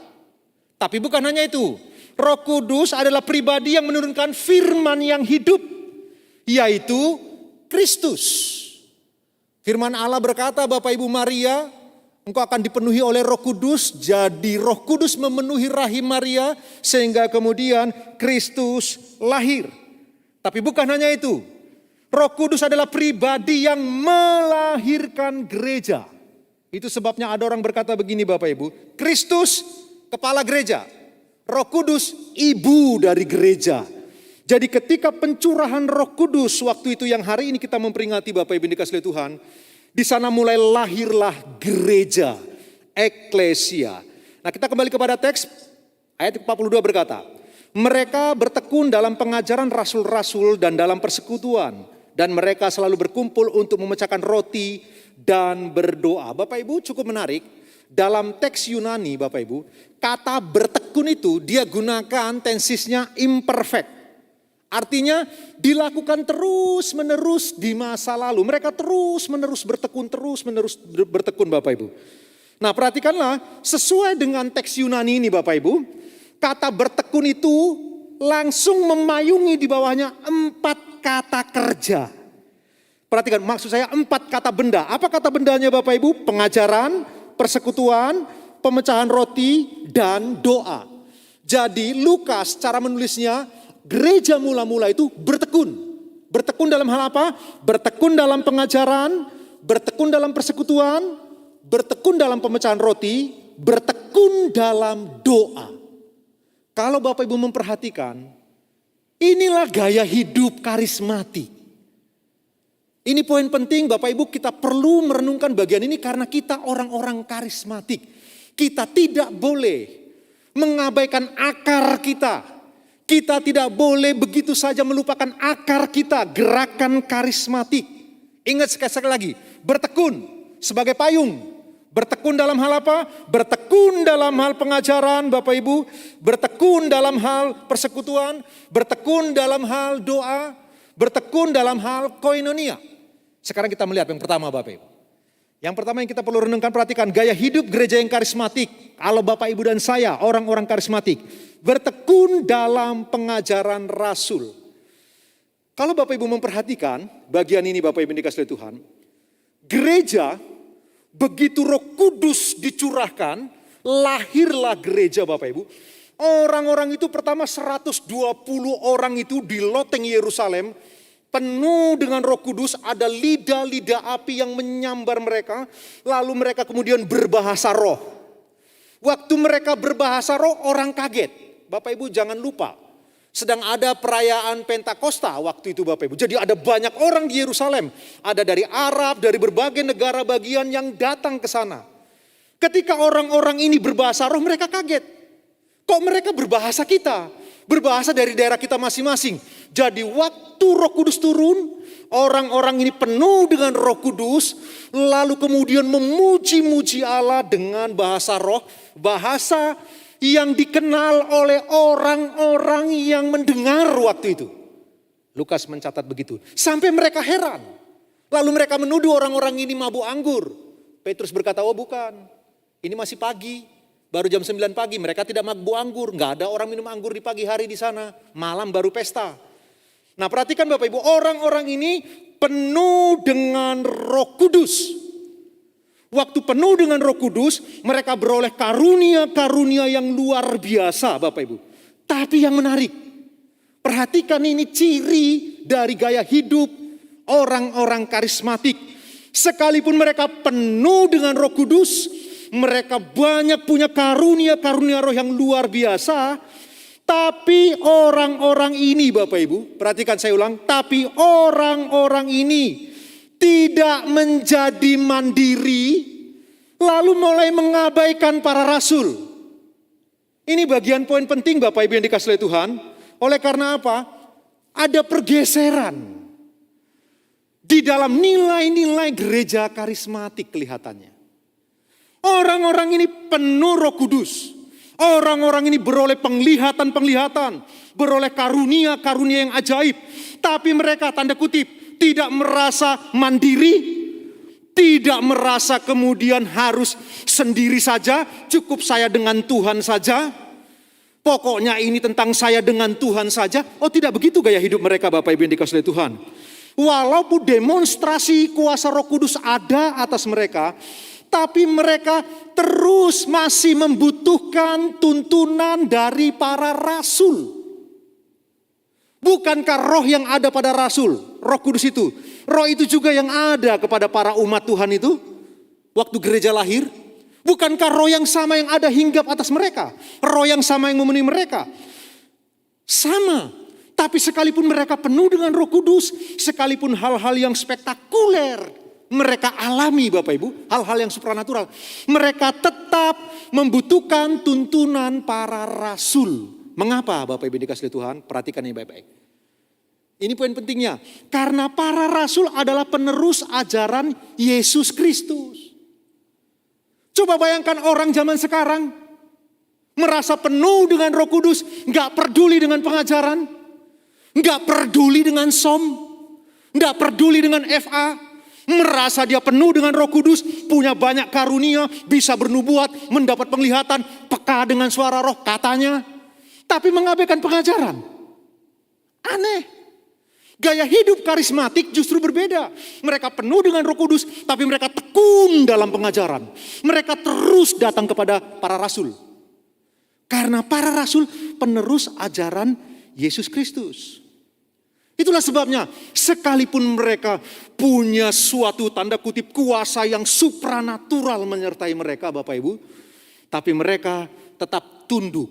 Tapi bukan hanya itu. Roh Kudus adalah pribadi yang menurunkan firman yang hidup, yaitu Kristus. Firman Allah berkata, Bapak Ibu Maria, engkau akan dipenuhi oleh Roh Kudus. Jadi Roh Kudus memenuhi rahim Maria sehingga kemudian Kristus lahir. Tapi bukan hanya itu. Roh Kudus adalah pribadi yang melahirkan gereja. Itu sebabnya ada orang berkata begini Bapak Ibu, Kristus kepala gereja, Roh Kudus ibu dari gereja. Jadi ketika pencurahan Roh Kudus waktu itu yang hari ini kita memperingati Bapak Ibu dikasihi Tuhan, di sana mulai lahirlah gereja, eklesia. Nah, kita kembali kepada teks ayat 42 berkata, mereka bertekun dalam pengajaran rasul-rasul dan dalam persekutuan, dan mereka selalu berkumpul untuk memecahkan roti dan berdoa. Bapak Ibu, cukup menarik. Dalam teks Yunani Bapak Ibu, kata bertekun itu dia gunakan tensisnya imperfect. Artinya dilakukan terus menerus di masa lalu. Mereka terus menerus bertekun Bapak Ibu. Nah, perhatikanlah, sesuai dengan teks Yunani ini Bapak Ibu, kata bertekun itu langsung memayungi di bawahnya 4 kata kerja. Perhatikan, maksud saya 4 kata benda. Apa kata bendanya Bapak Ibu? Pengajaran, persekutuan, pemecahan roti, dan doa. Jadi Lukas cara menulisnya, gereja mula-mula itu bertekun. Bertekun dalam hal apa? Bertekun dalam pengajaran, bertekun dalam persekutuan, bertekun dalam pemecahan roti, bertekun dalam doa. Kalau Bapak Ibu memperhatikan, inilah gaya hidup karismatik. Ini poin penting Bapak Ibu, kita perlu merenungkan bagian ini karena kita orang-orang karismatik. Kita tidak boleh mengabaikan akar kita. Kita tidak boleh begitu saja melupakan akar kita, gerakan karismatik. Ingat sekali lagi, bertekun sebagai payung. Bertekun dalam hal apa? Bertekun dalam hal pengajaran Bapak Ibu. Bertekun dalam hal persekutuan. Bertekun dalam hal doa. Bertekun dalam hal koinonia. Sekarang kita melihat yang pertama Bapak Ibu. Yang pertama yang kita perlu renungkan, perhatikan gaya hidup gereja yang karismatik. Kalau Bapak Ibu dan saya orang-orang karismatik, bertekun dalam pengajaran rasul. Kalau Bapak Ibu memperhatikan bagian ini Bapak Ibu dikasihi Tuhan, gereja begitu Roh Kudus dicurahkan, lahirlah gereja Bapak Ibu. Orang-orang itu pertama 120 orang itu di loteng Yerusalem, penuh dengan Roh Kudus, ada lidah-lidah api yang menyambar mereka, lalu mereka kemudian berbahasa roh. Waktu mereka berbahasa roh, orang kaget. Bapak Ibu jangan lupa, sedang ada perayaan Pentakosta waktu itu Bapak Ibu. Jadi ada banyak orang di Yerusalem, ada dari Arab, dari berbagai negara bagian yang datang ke sana. Ketika orang-orang ini berbahasa roh, mereka kaget. Kok mereka berbahasa kita? Berbahasa dari daerah kita masing-masing. Jadi waktu Roh Kudus turun, orang-orang ini penuh dengan Roh Kudus, lalu kemudian memuji-muji Allah dengan bahasa roh, bahasa yang dikenal oleh orang-orang yang mendengar waktu itu. Lukas mencatat begitu. Sampai mereka heran. Lalu mereka menuduh orang-orang ini mabuk anggur. Petrus berkata, oh bukan, ini masih pagi. Baru jam 9 pagi, mereka tidak mabuk anggur. Enggak ada orang minum anggur di pagi hari di sana. Malam baru pesta. Nah perhatikan Bapak Ibu, orang-orang ini penuh dengan Roh Kudus. Waktu penuh dengan Roh Kudus, mereka beroleh karunia-karunia yang luar biasa Bapak Ibu. Tapi yang menarik, perhatikan ini ciri dari gaya hidup orang-orang karismatik. Sekalipun mereka penuh dengan Roh Kudus, mereka banyak punya karunia-karunia roh yang luar biasa. Tapi orang-orang ini Bapak Ibu, perhatikan saya ulang. Tapi orang-orang ini tidak menjadi mandiri, lalu mulai mengabaikan para rasul. Ini bagian poin penting Bapak Ibu yang dikasihi Tuhan. Oleh karena apa? Ada pergeseran di dalam nilai-nilai gereja karismatik kelihatannya. Orang-orang ini penuh Roh Kudus. Orang-orang ini beroleh penglihatan-penglihatan, beroleh karunia-karunia yang ajaib. Tapi mereka tanda kutip tidak merasa mandiri, tidak merasa kemudian harus sendiri saja, cukup saya dengan Tuhan saja. Pokoknya ini tentang saya dengan Tuhan saja. Oh, tidak begitu gaya hidup mereka, Bapak Ibu yang dikasihi oleh Tuhan. Walaupun demonstrasi kuasa Roh Kudus ada atas mereka, tapi mereka terus masih membutuhkan tuntunan dari para rasul. Bukankah roh yang ada pada rasul, Roh Kudus itu, roh itu juga yang ada kepada para umat Tuhan itu waktu gereja lahir? Bukankah roh yang sama yang ada hinggap atas mereka? Roh yang sama yang memenuhi mereka? Sama. Tapi sekalipun mereka penuh dengan Roh Kudus, sekalipun hal-hal yang spektakuler mereka alami, Bapak Ibu, hal-hal yang supranatural, mereka tetap membutuhkan tuntunan para rasul. Mengapa, Bapak Ibu dikasihi Tuhan? Perhatikan ini baik-baik. Ini poin pentingnya. Karena para rasul adalah penerus ajaran Yesus Kristus. Coba bayangkan orang zaman sekarang merasa penuh dengan Roh Kudus, nggak peduli dengan pengajaran, nggak peduli dengan som, nggak peduli dengan FA, merasa dia penuh dengan Roh Kudus, punya banyak karunia, bisa bernubuat, mendapat penglihatan, peka dengan suara Roh katanya, tapi mengabaikan pengajaran. Aneh. Gaya hidup karismatik justru berbeda. Mereka penuh dengan Roh Kudus, tapi mereka tekun dalam pengajaran. Mereka terus datang kepada para rasul. Karena para rasul penerus ajaran Yesus Kristus. Itulah sebabnya sekalipun mereka punya suatu tanda kutip kuasa yang supranatural menyertai mereka, Bapak Ibu, tapi mereka tetap tunduk.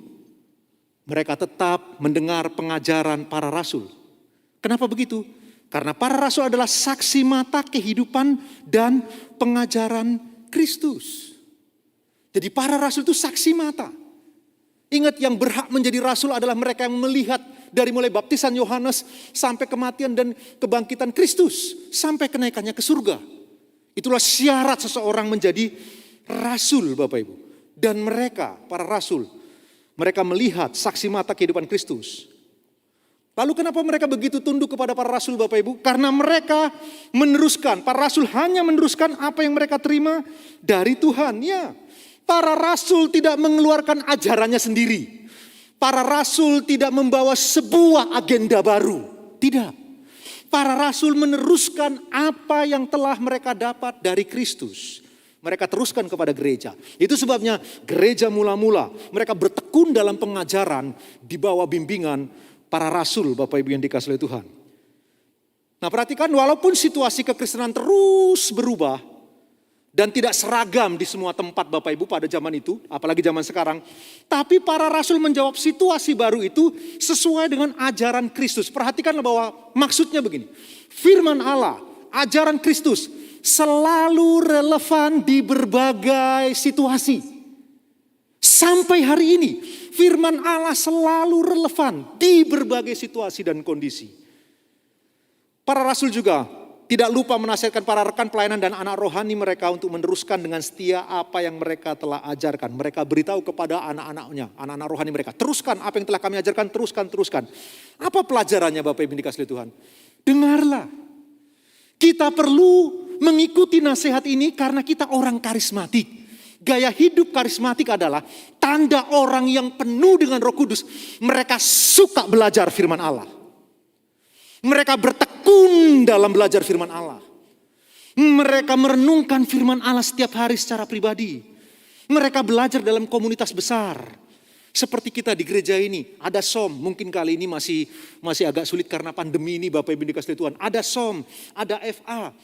Mereka tetap mendengar pengajaran para rasul. Kenapa begitu? Karena para rasul adalah saksi mata kehidupan dan pengajaran Kristus. Jadi para rasul itu saksi mata. Ingat, yang berhak menjadi rasul adalah mereka yang melihat dari mulai baptisan Yohanes sampai kematian dan kebangkitan Kristus, sampai kenaikannya ke surga. Itulah syarat seseorang menjadi rasul, Bapak Ibu. Dan mereka, para rasul, mereka melihat saksi mata kehidupan Kristus. Lalu kenapa mereka begitu tunduk kepada para rasul, Bapak Ibu? Karena mereka meneruskan, para rasul hanya meneruskan apa yang mereka terima dari Tuhan. Ya, para rasul tidak mengeluarkan ajarannya sendiri. Para rasul tidak membawa sebuah agenda baru. Tidak. Para rasul meneruskan apa yang telah mereka dapat dari Kristus. Mereka teruskan kepada gereja. Itu sebabnya gereja mula-mula mereka bertekun dalam pengajaran di bawah bimbingan para rasul, Bapak Ibu yang dikasihi oleh Tuhan. Nah, perhatikan, walaupun situasi kekristenan terus berubah dan tidak seragam di semua tempat, Bapak Ibu, pada zaman itu, apalagi zaman sekarang, tapi para rasul menjawab situasi baru itu sesuai dengan ajaran Kristus. Perhatikanlah bahwa maksudnya begini. Firman Allah, ajaran Kristus selalu relevan di berbagai situasi. Sampai hari ini firman Allah selalu relevan di berbagai situasi dan kondisi. Para rasul juga tidak lupa menasihatkan para rekan pelayanan dan anak rohani mereka untuk meneruskan dengan setia apa yang mereka telah ajarkan. Mereka beritahu kepada anak-anaknya, anak-anak rohani mereka, teruskan apa yang telah kami ajarkan, teruskan. Apa pelajarannya, Bapak Ibu dikasihi Tuhan? Dengarlah. Kita perlu mengikuti nasihat ini karena kita orang karismatik. Gaya hidup karismatik adalah tanda orang yang penuh dengan Roh Kudus. Mereka suka belajar firman Allah. Mereka bertekun dalam belajar firman Allah. Mereka merenungkan firman Allah setiap hari secara pribadi. Mereka belajar dalam komunitas besar. Seperti kita di gereja ini, ada SOM. Mungkin kali ini masih agak sulit karena pandemi ini, Bapak Ibu dikasihi Tuhan. Ada SOM, ada FA.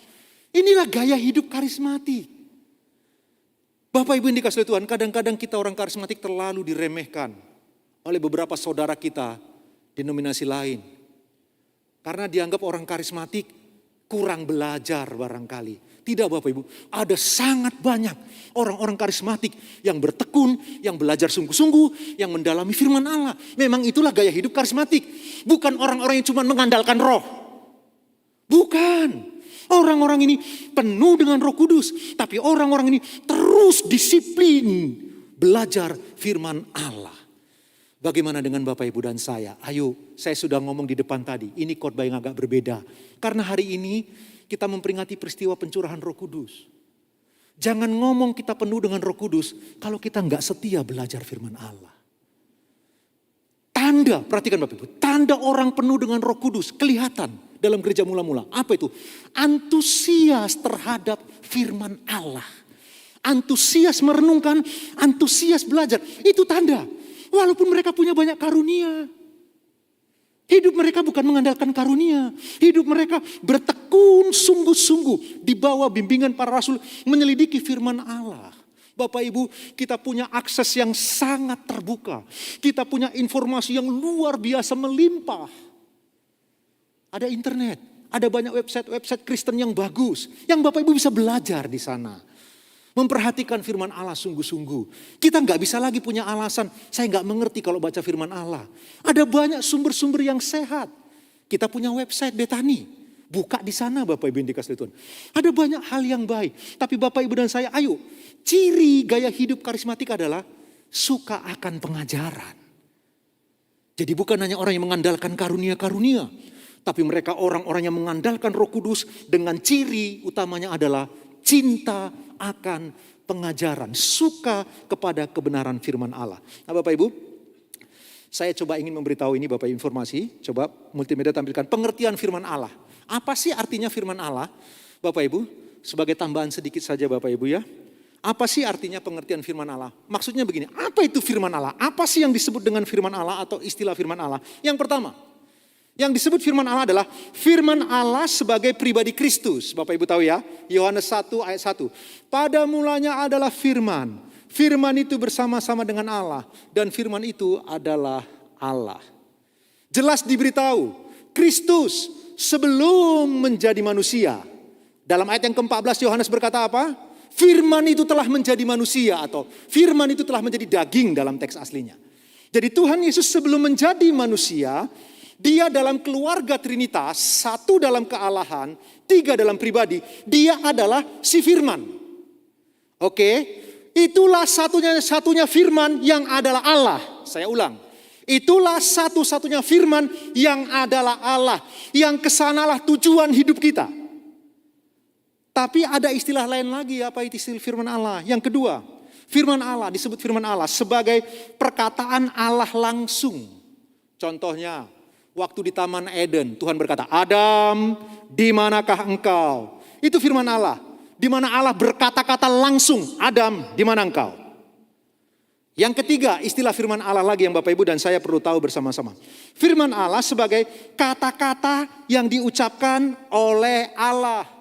Inilah gaya hidup karismatik. Bapak Ibu yang dikasihi Tuhan, kadang-kadang kita orang karismatik terlalu diremehkan oleh beberapa saudara kita denominasi lain. Karena dianggap orang karismatik kurang belajar barangkali. Tidak, Bapak Ibu, ada sangat banyak orang-orang karismatik yang bertekun, yang belajar sungguh-sungguh, yang mendalami firman Allah. Memang itulah gaya hidup karismatik. Bukan orang-orang yang cuma mengandalkan roh. Bukan. Orang-orang ini penuh dengan Roh Kudus, tapi orang-orang ini terus disiplin belajar firman Allah. Bagaimana dengan Bapak Ibu dan saya? Ayo, saya sudah ngomong di depan tadi, ini khotbah yang agak berbeda. Karena hari ini kita memperingati peristiwa pencurahan Roh Kudus. Jangan ngomong kita penuh dengan Roh Kudus kalau kita nggak setia belajar firman Allah. tanda, perhatikan Bapak Ibu, tanda orang penuh dengan Roh Kudus kelihatan dalam gereja mula-mula. Apa itu? Antusias terhadap firman Allah. Antusias merenungkan, antusias belajar. Itu tanda. Walaupun mereka punya banyak karunia. Hidup mereka bukan mengandalkan karunia. Hidup mereka bertekun sungguh-sungguh di bawah bimbingan para rasul menyelidiki firman Allah. Bapak Ibu, kita punya akses yang sangat terbuka. Kita punya informasi yang luar biasa melimpah. Ada internet, ada banyak website Kristen yang bagus. Yang Bapak Ibu bisa belajar di sana. Memperhatikan firman Allah sungguh-sungguh. Kita nggak bisa lagi punya alasan, saya nggak mengerti kalau baca firman Allah. Ada banyak sumber-sumber yang sehat. Kita punya website Betani. Buka di sana Bapak Ibu yang dikasihi Tuhan. Ada banyak hal yang baik. Tapi Bapak Ibu dan saya, ayo. Ciri gaya hidup karismatik adalah suka akan pengajaran. Jadi bukan hanya orang yang mengandalkan karunia-karunia. Tapi mereka orang-orang yang mengandalkan Roh Kudus dengan ciri utamanya adalah cinta akan pengajaran, suka kepada kebenaran firman Allah. Nah Bapak Ibu, saya coba ingin memberitahu ini Bapak informasi, coba multimedia tampilkan pengertian firman Allah. Apa sih artinya firman Allah? Bapak Ibu, sebagai tambahan sedikit saja Bapak Ibu ya. Apa sih artinya pengertian firman Allah? Maksudnya begini, apa itu firman Allah? Apa sih yang disebut dengan firman Allah atau istilah firman Allah? Yang pertama, yang disebut firman Allah adalah firman Allah sebagai pribadi Kristus. Bapak Ibu tahu ya, Yohanes 1 ayat 1. Pada mulanya adalah firman. Firman itu bersama-sama dengan Allah. Dan firman itu adalah Allah. Jelas diberitahu, Kristus sebelum menjadi manusia. Dalam ayat yang ke-14 Yohanes berkata apa? Firman itu telah menjadi manusia atau firman itu telah menjadi daging dalam teks aslinya. Jadi Tuhan Yesus sebelum menjadi manusia, dia dalam keluarga Trinitas, satu dalam kealahan, tiga dalam pribadi. Dia adalah si firman. Oke, itulah satunya firman yang adalah Allah. Saya ulang. Itulah satu-satunya firman yang adalah Allah. Yang kesanalah tujuan hidup kita. Tapi ada istilah lain lagi, apa itu istilah firman Allah? Yang kedua, firman Allah disebut firman Allah sebagai perkataan Allah langsung. Contohnya, waktu di Taman Eden, Tuhan berkata, Adam, di manakah engkau? Itu firman Allah. Di mana Allah berkata-kata langsung, Adam, di mana engkau? Yang ketiga, istilah firman Allah lagi yang Bapak Ibu dan saya perlu tahu bersama-sama. Firman Allah sebagai kata-kata yang diucapkan oleh Allah.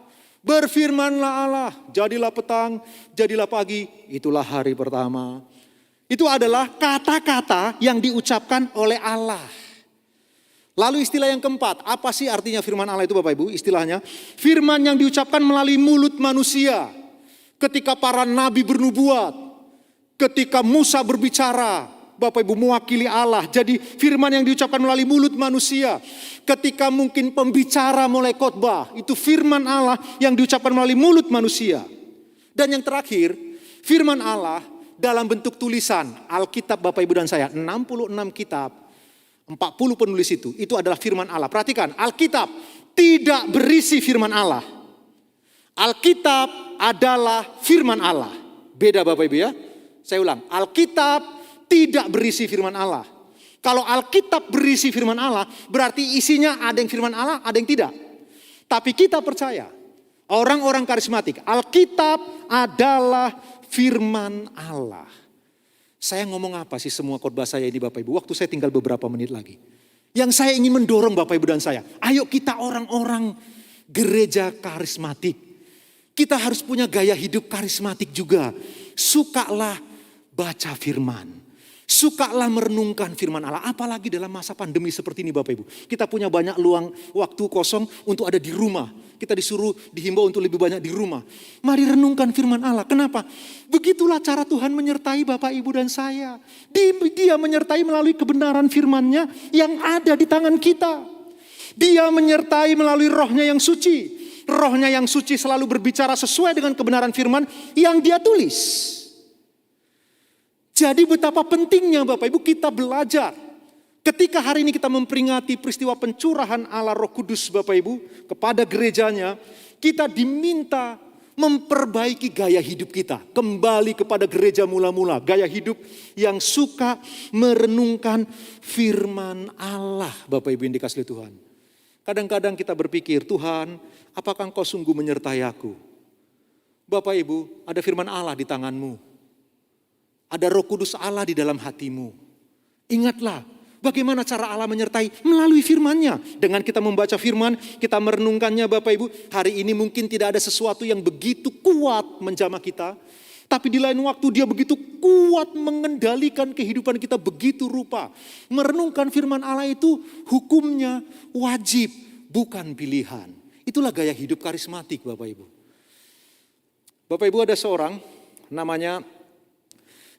Berfirmanlah Allah, jadilah petang, jadilah pagi, itulah hari pertama. Itu adalah kata-kata yang diucapkan oleh Allah. Lalu istilah yang keempat, apa sih artinya firman Allah itu Bapak Ibu? Istilahnya, firman yang diucapkan melalui mulut manusia. Ketika para nabi bernubuat, ketika Musa berbicara, Bapak Ibu mewakili Allah. Jadi firman yang diucapkan melalui mulut manusia. Ketika mungkin pembicara mulai khotbah, itu firman Allah yang diucapkan melalui mulut manusia. Dan yang terakhir, firman Allah dalam bentuk tulisan. Alkitab Bapak Ibu dan saya, 66 kitab. 40 penulis itu adalah firman Allah. Perhatikan, Alkitab tidak berisi firman Allah. Alkitab adalah firman Allah. Beda Bapak Ibu ya. Saya ulang, Alkitab tidak berisi firman Allah. Kalau Alkitab berisi firman Allah, berarti isinya ada yang firman Allah, ada yang tidak. Tapi kita percaya, orang-orang karismatik, Alkitab adalah firman Allah. Saya ngomong apa sih semua khotbah saya ini Bapak Ibu? Waktu saya tinggal beberapa menit lagi. Yang saya ingin mendorong Bapak Ibu dan saya. Ayo kita orang-orang gereja karismatik. Kita harus punya gaya hidup karismatik juga. Sukalah baca firman. Sukalah merenungkan firman Allah. Apalagi dalam masa pandemi seperti ini Bapak Ibu. Kita punya banyak luang waktu kosong untuk ada di rumah. Kita dihimbau untuk lebih banyak di rumah. Mari renungkan firman Allah. Kenapa? Begitulah cara Tuhan menyertai Bapak Ibu dan saya. Dia menyertai melalui kebenaran firman-Nya yang ada di tangan kita. Dia menyertai melalui rohnya yang suci. Rohnya yang suci selalu berbicara sesuai dengan kebenaran firman yang Dia tulis. Jadi betapa pentingnya Bapak Ibu kita belajar. Ketika hari ini kita memperingati peristiwa pencurahan Allah Roh Kudus Bapak Ibu kepada gerejanya, kita diminta memperbaiki gaya hidup kita. Kembali kepada gereja mula-mula. Gaya hidup yang suka merenungkan firman Allah. Bapak Ibu yang dikasihi Tuhan. Kadang-kadang kita berpikir, Tuhan, apakah Engkau sungguh menyertai aku? Bapak Ibu, ada firman Allah di tanganmu. Ada Roh Kudus Allah di dalam hatimu. Ingatlah, bagaimana cara Allah menyertai? Melalui firman-Nya. Dengan kita membaca firman, kita merenungkannya Bapak Ibu. Hari ini mungkin tidak ada sesuatu yang begitu kuat menjamah kita. Tapi di lain waktu dia begitu kuat mengendalikan kehidupan kita begitu rupa. Merenungkan firman Allah itu hukumnya wajib, bukan pilihan. Itulah gaya hidup karismatik Bapak Ibu. Bapak Ibu, ada seorang namanya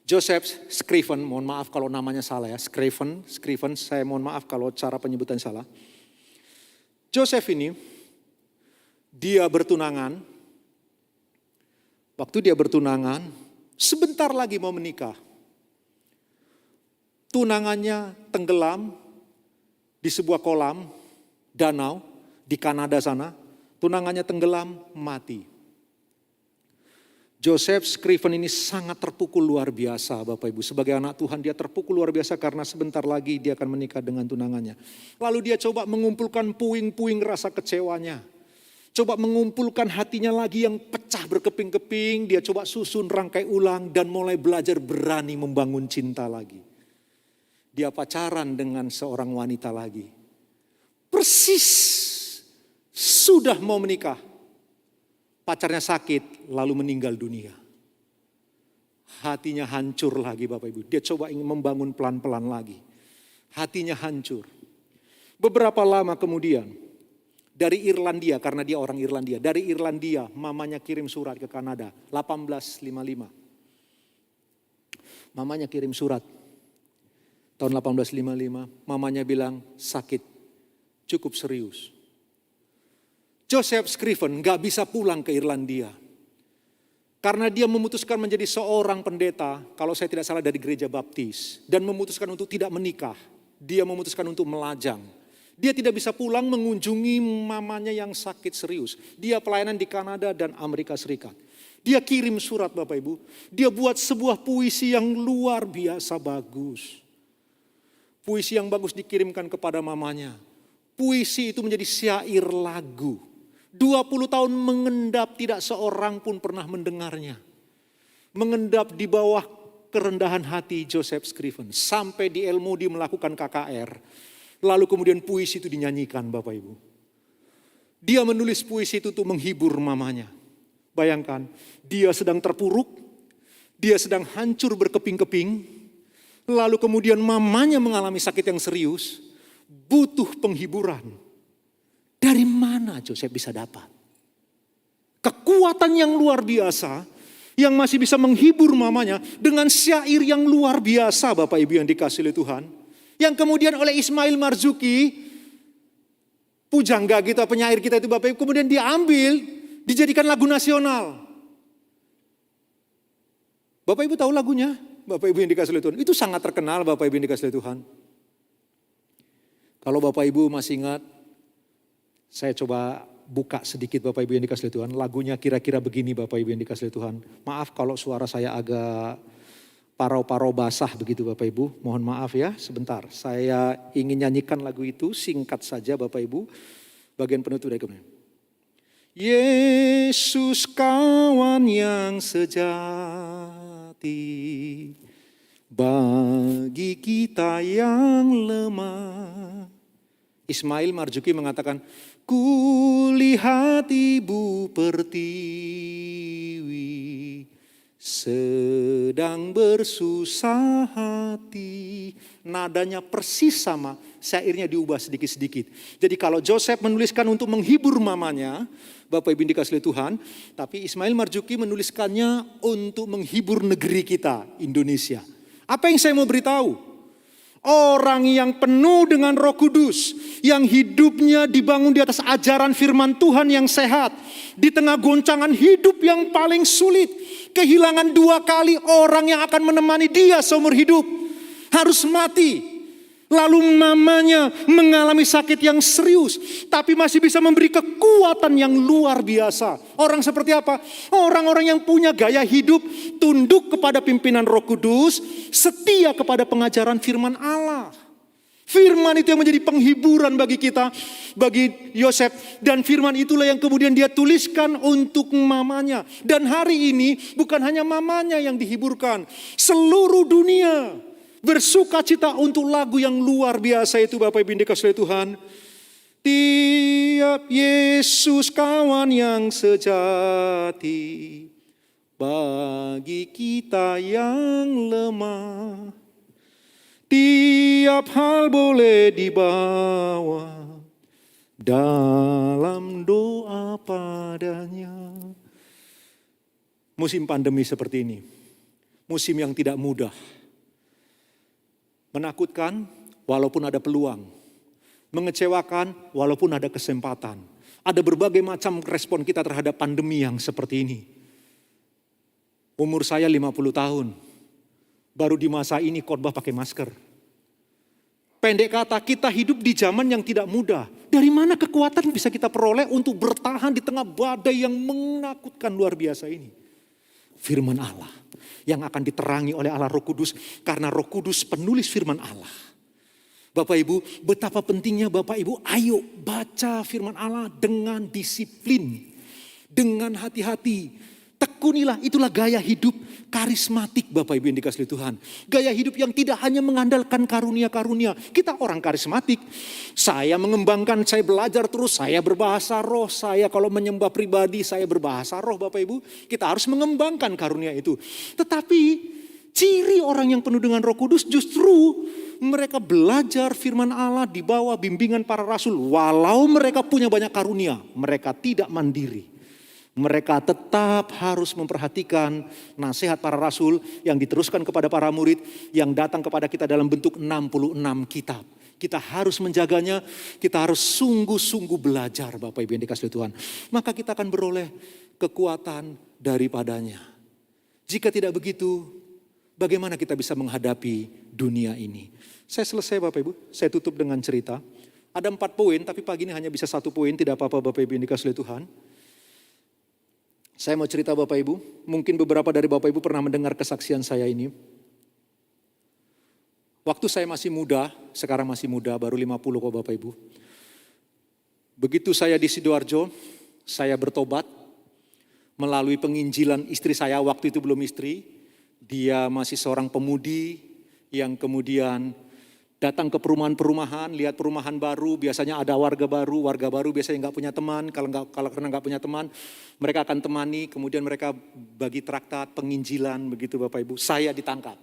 Joseph Scriven, mohon maaf kalau namanya salah ya, Scriven, saya mohon maaf kalau cara penyebutan salah. Joseph ini, dia bertunangan, waktu dia bertunangan, sebentar lagi mau menikah. Tunangannya tenggelam di sebuah kolam, danau, di Kanada sana, tunangannya tenggelam, mati. Joseph Scriven ini sangat terpukul luar biasa Bapak Ibu. Sebagai anak Tuhan dia terpukul luar biasa karena sebentar lagi dia akan menikah dengan tunangannya. Lalu dia coba mengumpulkan puing-puing rasa kecewanya. Coba mengumpulkan hatinya lagi yang pecah berkeping-keping. Dia coba susun rangkai ulang dan mulai belajar berani membangun cinta lagi. Dia pacaran dengan seorang wanita lagi. Persis sudah mau menikah. Pacarnya sakit, lalu meninggal dunia. Hatinya hancur lagi Bapak Ibu. Dia coba ingin membangun pelan-pelan lagi. Hatinya hancur. Beberapa lama kemudian, dari Irlandia, karena dia orang Irlandia. Dari Irlandia, mamanya kirim surat ke Kanada, 1855. Mamanya kirim surat. Tahun 1855, mamanya bilang sakit, cukup serius. Joseph Scriven gak bisa pulang ke Irlandia. Karena dia memutuskan menjadi seorang pendeta, kalau saya tidak salah dari gereja baptis. Dan memutuskan untuk tidak menikah. Dia memutuskan untuk melajang. Dia tidak bisa pulang mengunjungi mamanya yang sakit serius. Dia pelayanan di Kanada dan Amerika Serikat. Dia kirim surat Bapak Ibu. Dia buat sebuah puisi yang luar biasa bagus. Puisi yang bagus dikirimkan kepada mamanya. Puisi itu menjadi syair lagu. 20 tahun mengendap, tidak seorang pun pernah mendengarnya. Mengendap di bawah kerendahan hati Joseph Scriven. Sampai di El Moody melakukan KKR. Lalu kemudian puisi itu dinyanyikan Bapak Ibu. Dia menulis puisi itu untuk menghibur mamanya. Bayangkan, dia sedang terpuruk. Dia sedang hancur berkeping-keping. Lalu kemudian mamanya mengalami sakit yang serius. Butuh penghiburan. Dari mana Joseph bisa dapat? Kekuatan yang luar biasa yang masih bisa menghibur mamanya dengan syair yang luar biasa Bapak Ibu yang dikasihi oleh Tuhan. Yang kemudian oleh Ismail Marzuki, pujangga kita, penyair kita itu Bapak Ibu, kemudian diambil, dijadikan lagu nasional. Bapak Ibu tahu lagunya? Bapak Ibu yang dikasihi oleh Tuhan. Itu sangat terkenal Bapak Ibu yang dikasihi oleh Tuhan. Kalau Bapak Ibu masih ingat, saya coba buka sedikit Bapak Ibu yang dikasihi Tuhan. Lagunya kira-kira begini Bapak Ibu yang dikasihi Tuhan. Maaf kalau suara saya agak parau-parau basah begitu Bapak Ibu. Mohon maaf ya sebentar. Saya ingin nyanyikan lagu itu singkat saja Bapak Ibu. Bagian penutup dari kemudian. Yesus kawan yang sejati bagi kita yang lemah. Ismail Marzuki mengatakan, kulihat ibu pertiwi sedang bersusah hati. Nadanya persis sama, syairnya diubah sedikit-sedikit. Jadi kalau Joseph menuliskan untuk menghibur mamanya, Bapak Ibu dikasihi Tuhan, tapi Ismail Marzuki menuliskannya untuk menghibur negeri kita, Indonesia. Apa yang saya mau beritahu? Orang yang penuh dengan Roh Kudus, yang hidupnya dibangun di atas ajaran firman Tuhan yang sehat, di tengah goncangan hidup yang paling sulit, kehilangan 2 kali orang yang akan menemani dia seumur hidup, harus mati. Lalu mamanya mengalami sakit yang serius, tapi masih bisa memberi kekuatan yang luar biasa. Orang seperti apa? Orang-orang yang punya gaya hidup tunduk kepada pimpinan Roh Kudus, setia kepada pengajaran firman Allah. Firman itu yang menjadi penghiburan bagi kita, bagi Yosef. Dan firman itulah yang kemudian dia tuliskan untuk mamanya. Dan hari ini bukan hanya mamanya yang dihiburkan, seluruh dunia bersuka cita untuk lagu yang luar biasa itu, Bapak Ibu yang dikasihi Tuhan. Tiap Yesus kawan yang sejati bagi kita yang lemah. Tiap hal boleh dibawa dalam doa padanya. Musim pandemi seperti ini, musim yang tidak mudah. Menakutkan walaupun ada peluang. Mengecewakan walaupun ada kesempatan. Ada berbagai macam respon kita terhadap pandemi yang seperti ini. Umur saya 50 tahun. Baru di masa ini khotbah pakai masker. Pendek kata, kita hidup di zaman yang tidak mudah. Dari mana kekuatan bisa kita peroleh untuk bertahan di tengah badai yang menakutkan luar biasa ini? Firman Allah yang akan diterangi oleh Allah Roh Kudus, karena Roh Kudus penulis firman Allah. Bapak Ibu, betapa pentingnya Bapak Ibu, ayo baca firman Allah dengan disiplin, dengan hati-hati. Tekunilah, itulah gaya hidup karismatik Bapak Ibu yang dikasihi Tuhan. Gaya hidup yang tidak hanya mengandalkan karunia-karunia. Kita orang karismatik. Saya mengembangkan, saya belajar terus, saya berbahasa roh. Saya kalau menyembah pribadi, saya berbahasa roh Bapak Ibu. Kita harus mengembangkan karunia itu. Tetapi ciri orang yang penuh dengan Roh Kudus justru mereka belajar firman Allah di bawah bimbingan para rasul. Walau mereka punya banyak karunia, mereka tidak mandiri. Mereka tetap harus memperhatikan nasihat para rasul yang diteruskan kepada para murid yang datang kepada kita dalam bentuk 66 kitab. Kita harus menjaganya, kita harus sungguh-sungguh belajar Bapak Ibu yang dikasihi Tuhan. Maka kita akan beroleh kekuatan daripadanya. Jika tidak begitu, bagaimana kita bisa menghadapi dunia ini? Saya selesai Bapak Ibu, saya tutup dengan cerita. Ada 4 poin, tapi pagi ini hanya bisa 1 poin, tidak apa-apa Bapak Ibu yang dikasihi Tuhan. Saya mau cerita Bapak Ibu, mungkin beberapa dari Bapak Ibu pernah mendengar kesaksian saya ini. Waktu saya masih muda, sekarang masih muda, baru 50 kok Bapak Ibu. Begitu saya di Sidoarjo, saya bertobat melalui penginjilan istri saya, waktu itu belum istri. Dia masih seorang pemudi yang kemudian datang ke perumahan-perumahan, lihat perumahan baru, biasanya ada warga baru biasanya nggak punya teman, kalau karena nggak punya teman, mereka akan temani, kemudian mereka bagi traktat, penginjilan, begitu Bapak Ibu. Saya ditangkap.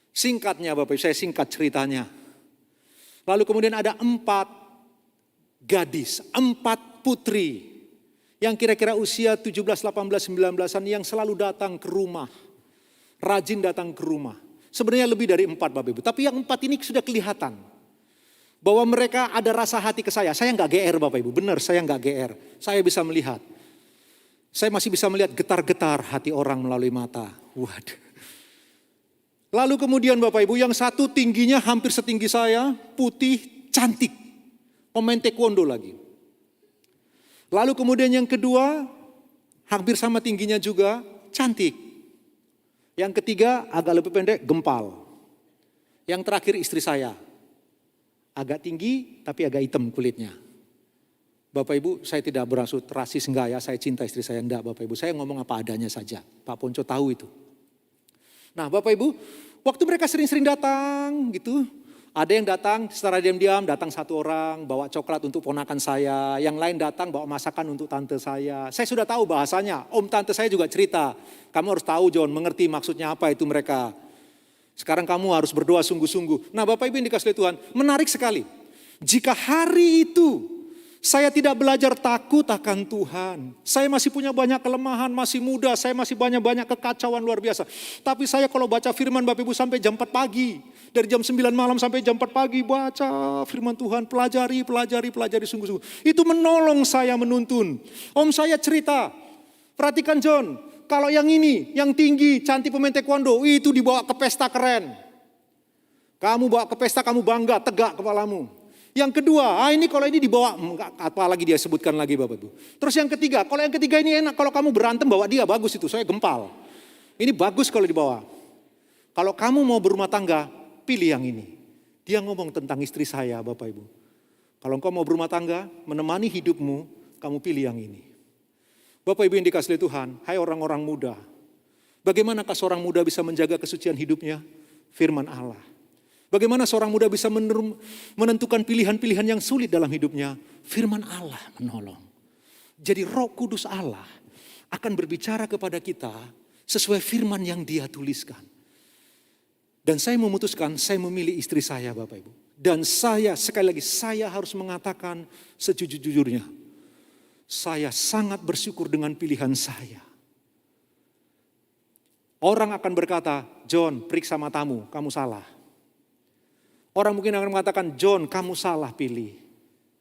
Singkatnya Bapak Ibu, saya singkat ceritanya. Lalu kemudian ada 4 gadis, 4 putri, yang kira-kira usia 17, 18, 19-an yang selalu datang ke rumah, rajin datang ke rumah. Sebenarnya lebih dari 4 Bapak Ibu. Tapi yang 4 ini sudah kelihatan. Bahwa mereka ada rasa hati ke saya. Saya nggak GR Bapak Ibu. Benar, saya nggak GR. Saya bisa melihat. Saya masih bisa melihat getar-getar hati orang melalui mata. Waduh. Lalu kemudian Bapak Ibu, yang satu tingginya hampir setinggi saya. Putih, cantik. Pemain taekwondo lagi. Lalu kemudian yang kedua, hampir sama tingginya juga, cantik. Yang ketiga agak lebih pendek, gempal. Yang terakhir istri saya. Agak tinggi tapi agak hitam kulitnya. Bapak Ibu, saya tidak bermaksud rasis enggak ya, saya cinta istri saya enggak Bapak Ibu. Saya ngomong apa adanya saja. Pak Ponco tahu itu. Nah Bapak Ibu, waktu mereka sering-sering datang gitu. Ada yang datang secara diam-diam, datang 1 orang bawa coklat untuk ponakan saya. Yang lain datang bawa masakan untuk tante saya. Saya sudah tahu bahasanya, om tante saya juga cerita. Kamu harus tahu John, mengerti maksudnya apa itu mereka. Sekarang kamu harus berdoa sungguh-sungguh. Nah Bapak Ibu yang dikasihi Tuhan, menarik sekali. Jika hari itu saya tidak belajar takut akan Tuhan. Saya masih punya banyak kelemahan, masih muda, saya masih banyak kekacauan luar biasa. Tapi saya kalau baca firman Bapak Ibu sampai jam 4 pagi. Dari jam 9 malam sampai jam 4 pagi baca firman Tuhan, pelajari sungguh-sungguh. Itu menolong saya menuntun. Om saya cerita, perhatikan John, kalau yang ini, yang tinggi, cantik pemain taekwondo, itu dibawa ke pesta keren. Kamu bawa ke pesta, kamu bangga, tegak kepalamu. Yang kedua, ini kalau ini dibawa, apalagi dia sebutkan lagi Bapak Ibu. Terus yang ketiga, kalau yang ketiga ini enak, kalau kamu berantem bawa dia, bagus itu, saya gempal. Ini bagus kalau dibawa. Kalau kamu mau berumah tangga, pilih yang ini. Dia ngomong tentang istri saya Bapak Ibu. Kalau engkau mau berumah tangga, menemani hidupmu, kamu pilih yang ini. Bapak Ibu yang dikasihi Tuhan, hai orang-orang muda. Bagaimanakah seorang muda bisa menjaga kesucian hidupnya? Firman Allah. Bagaimana seorang muda bisa menentukan pilihan-pilihan yang sulit dalam hidupnya? Firman Allah menolong. Jadi Roh Kudus Allah akan berbicara kepada kita sesuai firman yang Dia tuliskan. Dan saya memutuskan, saya memilih istri saya Bapak Ibu. Dan saya, sekali lagi, saya harus mengatakan sejujur-jujurnya. Saya sangat bersyukur dengan pilihan saya. Orang akan berkata, John, periksa matamu, kamu salah. Orang mungkin akan mengatakan, John, kamu salah pilih.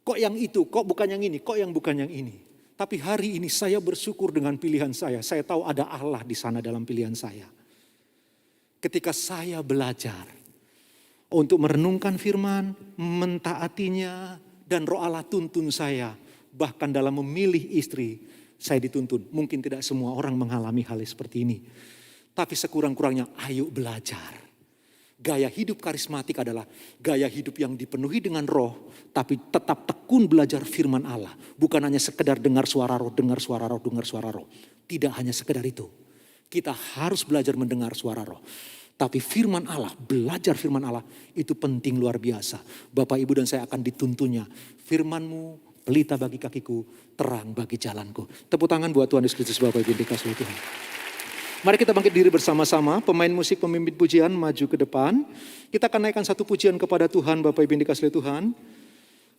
Kok yang itu, kok bukan yang ini, kok yang bukan yang ini. Tapi hari ini saya bersyukur dengan pilihan saya. Saya tahu ada Allah di sana dalam pilihan saya. Ketika saya belajar untuk merenungkan firman, mentaatinya, dan Roh Allah tuntun saya. Bahkan dalam memilih istri, saya dituntun. Mungkin tidak semua orang mengalami hal seperti ini. Tapi sekurang-kurangnya ayo belajar. Gaya hidup karismatik adalah gaya hidup yang dipenuhi dengan roh, tapi tetap tekun belajar firman Allah. Bukan hanya sekedar dengar suara roh, dengar suara roh, dengar suara roh. Tidak hanya sekedar itu. Kita harus belajar mendengar suara roh. Tapi firman Allah, belajar firman Allah itu penting luar biasa. Bapak, Ibu dan saya akan dituntunnya. Firman-Mu pelita bagi kakiku, terang bagi jalanku. Tepuk tangan buat Tuhan Yesus Kristus, Bapak Ibu dikasihi Tuhan. Mari kita bangkit diri bersama-sama, pemain musik, pemimpin pujian maju ke depan. Kita akan naikkan satu pujian kepada Tuhan, Bapak Ibu yang dikasihi Tuhan.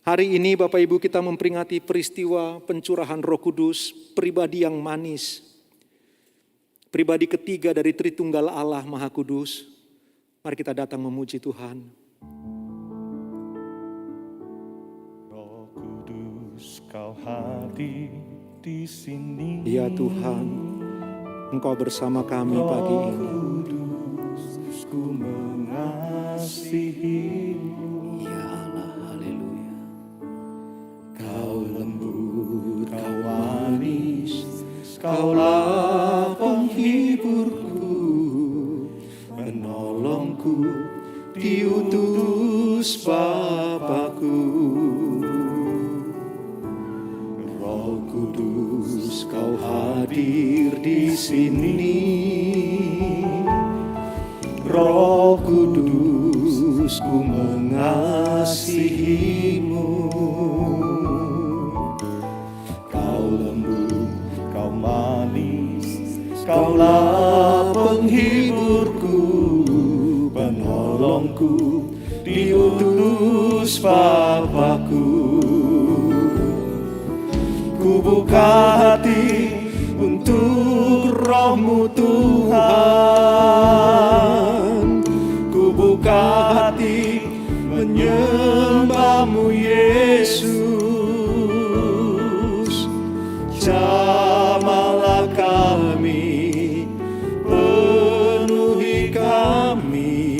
Hari ini Bapak Ibu kita memperingati peristiwa pencurahan Roh Kudus, pribadi yang manis. Pribadi ketiga dari Tritunggal Allah Maha Kudus. Mari kita datang memuji Tuhan. Roh Kudus, Kau hadir di sini. Ya Tuhan, Engkau bersama kami pagi ini. Kudus, ku mengasihi-Mu. Ya Allah, haleluya. Kau lembut, Kau manis, Kaulah penghiburku, menolongku, diutus Bapakku. Roh Kudus, Kau hadir di sini. Roh Kudus, ku mengasihi-Mu. Kau lembut, Kau manis, Kaulah penghiburku, penolongku, diutus Bapakku. Ku buka hati untuk Roh-Mu Tuhan. Ku buka hati menyembah-Mu Yesus. Jamahlah kami, penuhi kami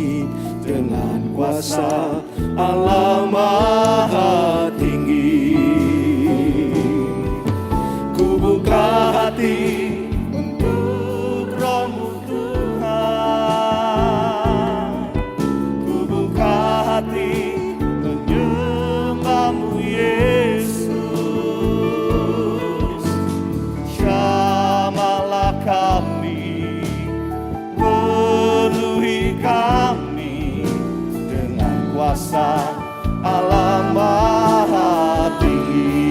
dengan kuasa Allah Maha Tinggi. Ku buka hati untuk Roh-Mu Tuhan. Ku buka hati menyembah-Mu Yesus. Jamahlah kami, penuhi kami dengan kuasa Allah Maha Tinggi.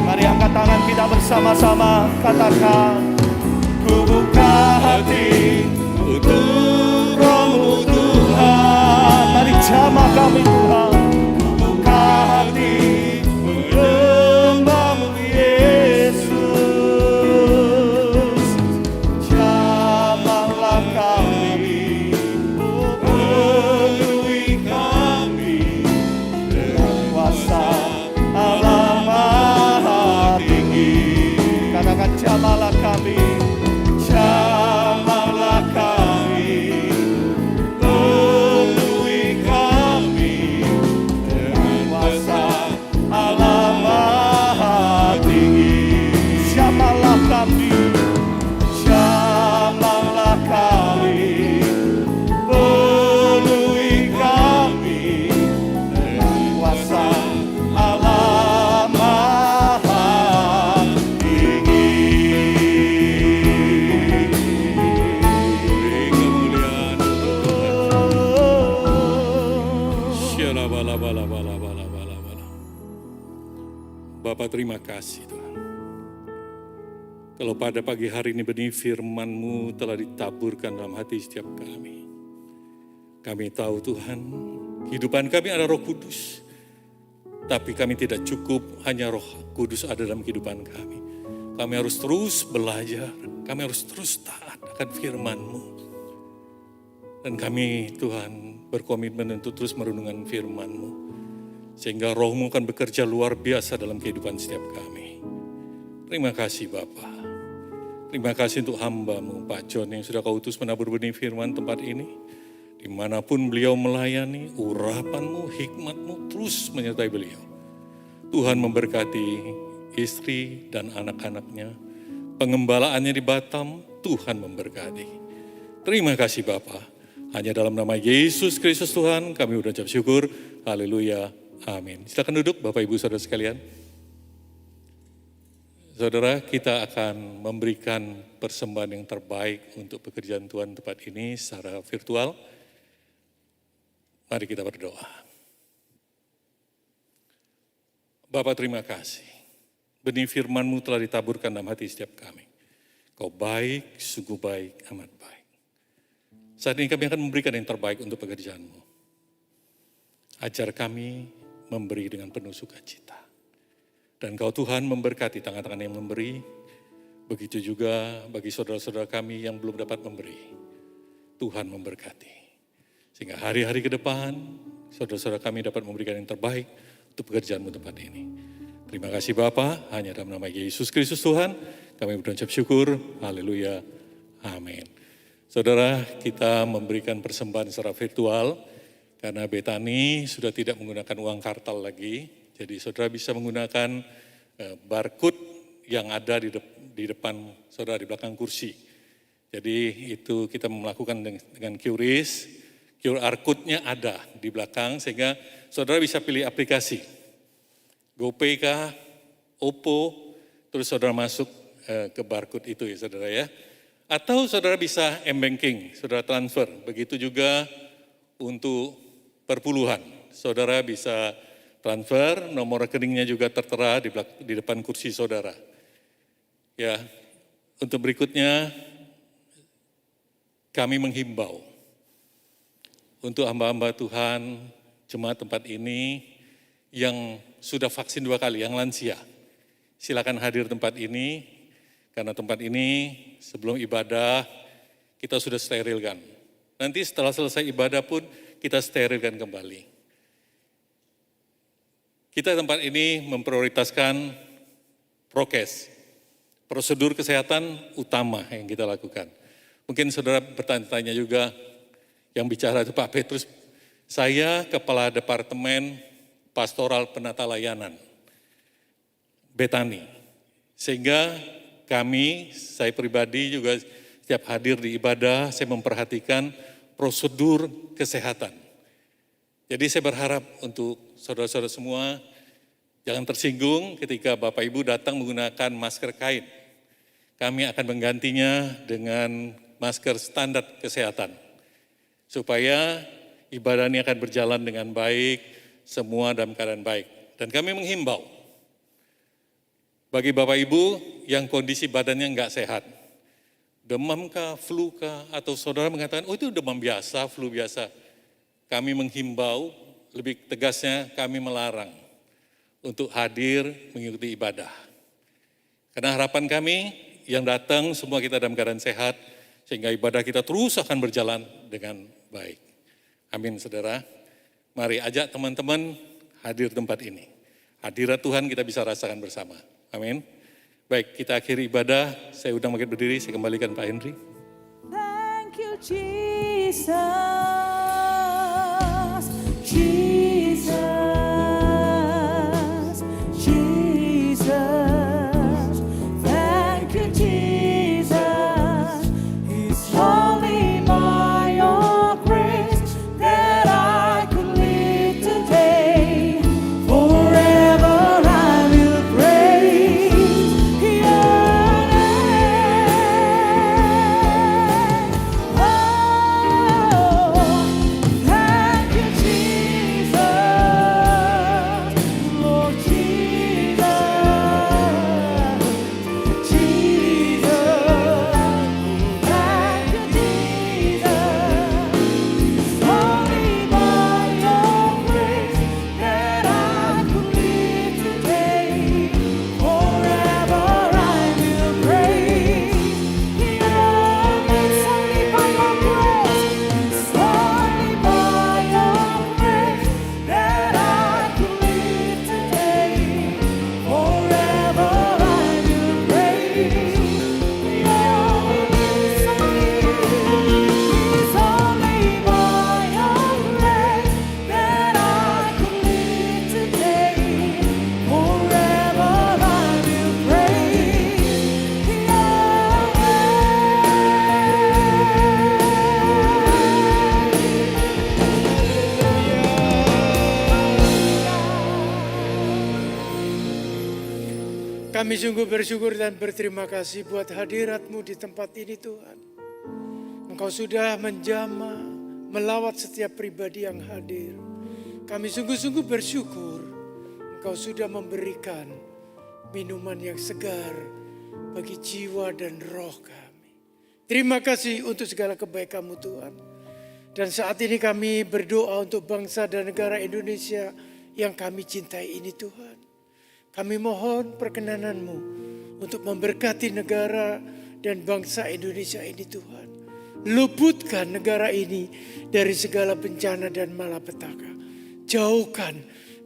Mari angkat tangan kita bersama-sama, katakan, ku buka hati untuk Roh-Mu Tuhan. Mari jamah kami Tuhan. Ku buka hati menyembah-Mu Yesus. Jamahlah kami, penuhi kami dengan kuasa Allah Maha Tinggi. Katakan, jamahlah kami, jamahlah kami, Bapak terima kasih Tuhan. Kalau pada pagi hari ini benih firman-Mu telah ditaburkan dalam hati setiap kami. Kami tahu Tuhan, kehidupan kami ada Roh Kudus. Tapi kami tidak cukup hanya Roh Kudus ada dalam kehidupan kami. Kami harus terus belajar, kami harus terus taat akan firman-Mu. Dan kami Tuhan berkomitmen untuk terus merenungkan firman-Mu. Sehingga Roh-Mu akan bekerja luar biasa dalam kehidupan setiap kami. Terima kasih Bapa. Terima kasih untuk hamba-Mu Pak John yang sudah Kau utus menabur benih firman tempat ini. Dimanapun beliau melayani, urapan-Mu, hikmat-Mu terus menyertai beliau. Tuhan memberkati istri dan anak-anaknya. Pengembalaannya di Batam, Tuhan memberkati. Terima kasih Bapa. Hanya dalam nama Yesus Kristus Tuhan kami ucap syukur. Haleluya. Amin. Silakan duduk Bapak Ibu Saudara sekalian. Saudara, kita akan memberikan persembahan yang terbaik untuk pekerjaan Tuhan tempat ini secara virtual. Mari kita berdoa. Bapa terima kasih. Benih firman-Mu telah ditaburkan dalam hati setiap kami. Kau baik, sungguh baik, amat baik. Saat ini kami akan memberikan yang terbaik untuk pekerjaan-Mu. Ajar kami memberi dengan penuh sukacita. Dan Kau Tuhan memberkati tangan-tangan yang memberi. Begitu juga bagi saudara-saudara kami yang belum dapat memberi. Tuhan memberkati. Sehingga hari-hari ke depan, saudara-saudara kami dapat memberikan yang terbaik untuk pekerjaan-Mu tempat ini. Terima kasih Bapa, hanya dalam nama Yesus Kristus Tuhan, kami berucap syukur. Haleluya. Amin. Saudara, kita memberikan persembahan secara virtual. Karena Betani sudah tidak menggunakan uang kartal lagi, jadi saudara bisa menggunakan barcode yang ada di depan saudara, di belakang kursi. Jadi itu kita melakukan dengan QRIS, QR code-nya ada di belakang sehingga saudara bisa pilih aplikasi. GoPay kah, Oppo, terus saudara masuk ke barcode itu ya saudara ya. Atau saudara bisa M-Banking, saudara transfer, begitu juga untuk perpuluhan, saudara bisa transfer, nomor rekeningnya juga tertera di depan kursi saudara. Ya, untuk berikutnya kami menghimbau untuk hamba-hamba Tuhan, jemaat tempat ini yang sudah vaksin 2 kali, yang lansia. Silakan hadir tempat ini, karena tempat ini sebelum ibadah kita sudah sterilkan. Nanti setelah selesai ibadah pun kita sterilkan kembali. Kita tempat ini memprioritaskan prokes, prosedur kesehatan utama yang kita lakukan. Mungkin saudara bertanya-tanya juga, yang bicara itu Pak Petrus, saya Kepala Departemen Pastoral Penata Layanan, Betani. Sehingga kami, saya pribadi juga setiap hadir di ibadah, saya memperhatikan prosedur kesehatan. Jadi saya berharap untuk saudara-saudara semua, jangan tersinggung ketika Bapak Ibu datang menggunakan masker kain. Kami akan menggantinya dengan masker standar kesehatan. Supaya ibadah ini akan berjalan dengan baik, semua dalam keadaan baik. Dan kami menghimbau, bagi Bapak Ibu yang kondisi badannya enggak sehat, demam kah, flu kah, atau saudara mengatakan, oh itu demam biasa, flu biasa. Kami menghimbau, lebih tegasnya kami melarang untuk hadir mengikuti ibadah. Karena harapan kami yang datang semua kita dalam keadaan sehat, sehingga ibadah kita terus akan berjalan dengan baik. Amin saudara. Mari ajak teman-teman hadir tempat ini. Hadirat Tuhan kita bisa rasakan bersama. Amin. Baik, kita akhiri ibadah. Saya undang bangkit berdiri, saya kembalikan Pak Henry. Thank you, Jesus. Jesus. Jesus. Thank you, Jesus. It's only by your grace that I could live today. Forever I will praise your name. Oh, Kami sungguh bersyukur dan berterima kasih buat hadirat-Mu di tempat ini Tuhan. Engkau sudah menjamah, melawat setiap pribadi yang hadir. Kami sungguh-sungguh bersyukur Engkau sudah memberikan minuman yang segar bagi jiwa dan roh kami. Terima kasih untuk segala kebaikan-Mu Tuhan. Dan saat ini kami berdoa untuk bangsa dan negara Indonesia yang kami cintai ini Tuhan. Kami mohon perkenanan-Mu untuk memberkati negara dan bangsa Indonesia ini Tuhan. Luputkan negara ini dari segala bencana dan malapetaka. Jauhkan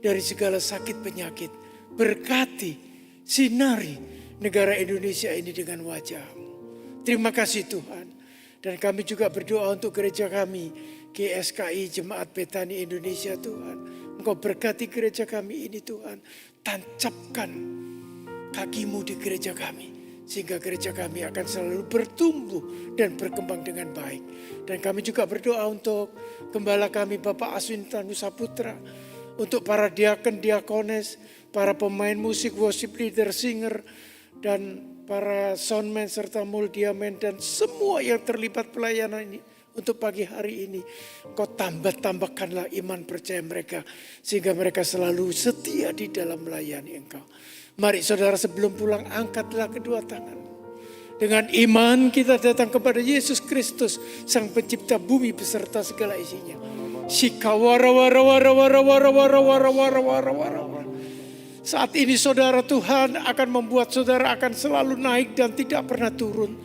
dari segala sakit penyakit. Berkati, sinari negara Indonesia ini dengan wajah-Mu. Terima kasih Tuhan. Dan kami juga berdoa untuk gereja kami, GSKI Jemaat Betani Indonesia Tuhan. Engkau berkati gereja kami ini Tuhan. Tancapkan kaki-Mu di gereja kami. Sehingga gereja kami akan selalu bertumbuh dan berkembang dengan baik. Dan kami juga berdoa untuk gembala kami Bapak Aswin Tanu Saputra. Untuk para diaken, diakones, para pemain musik, worship leader, singer. Dan para soundman serta multiamen dan semua yang terlibat pelayanan ini. Untuk pagi hari ini, Kau tambahkanlah iman percaya mereka. Sehingga mereka selalu setia di dalam melayani Engkau. Mari saudara sebelum pulang angkatlah kedua tangan. Dengan iman kita datang kepada Yesus Kristus, Sang Pencipta bumi beserta segala isinya. Saat ini saudara, Tuhan akan membuat saudara akan selalu naik dan tidak pernah turun.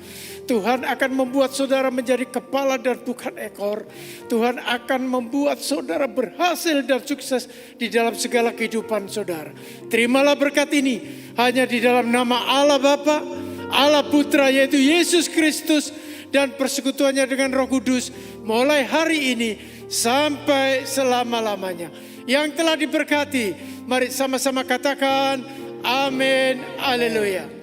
Tuhan akan membuat saudara menjadi kepala dan bukan ekor. Tuhan akan membuat saudara berhasil dan sukses di dalam segala kehidupan saudara. Terimalah berkat ini hanya di dalam nama Allah Bapa, Allah Putra yaitu Yesus Kristus dan persekutuannya dengan Roh Kudus mulai hari ini sampai selama-lamanya. Yang telah diberkati, mari sama-sama katakan amin, haleluya.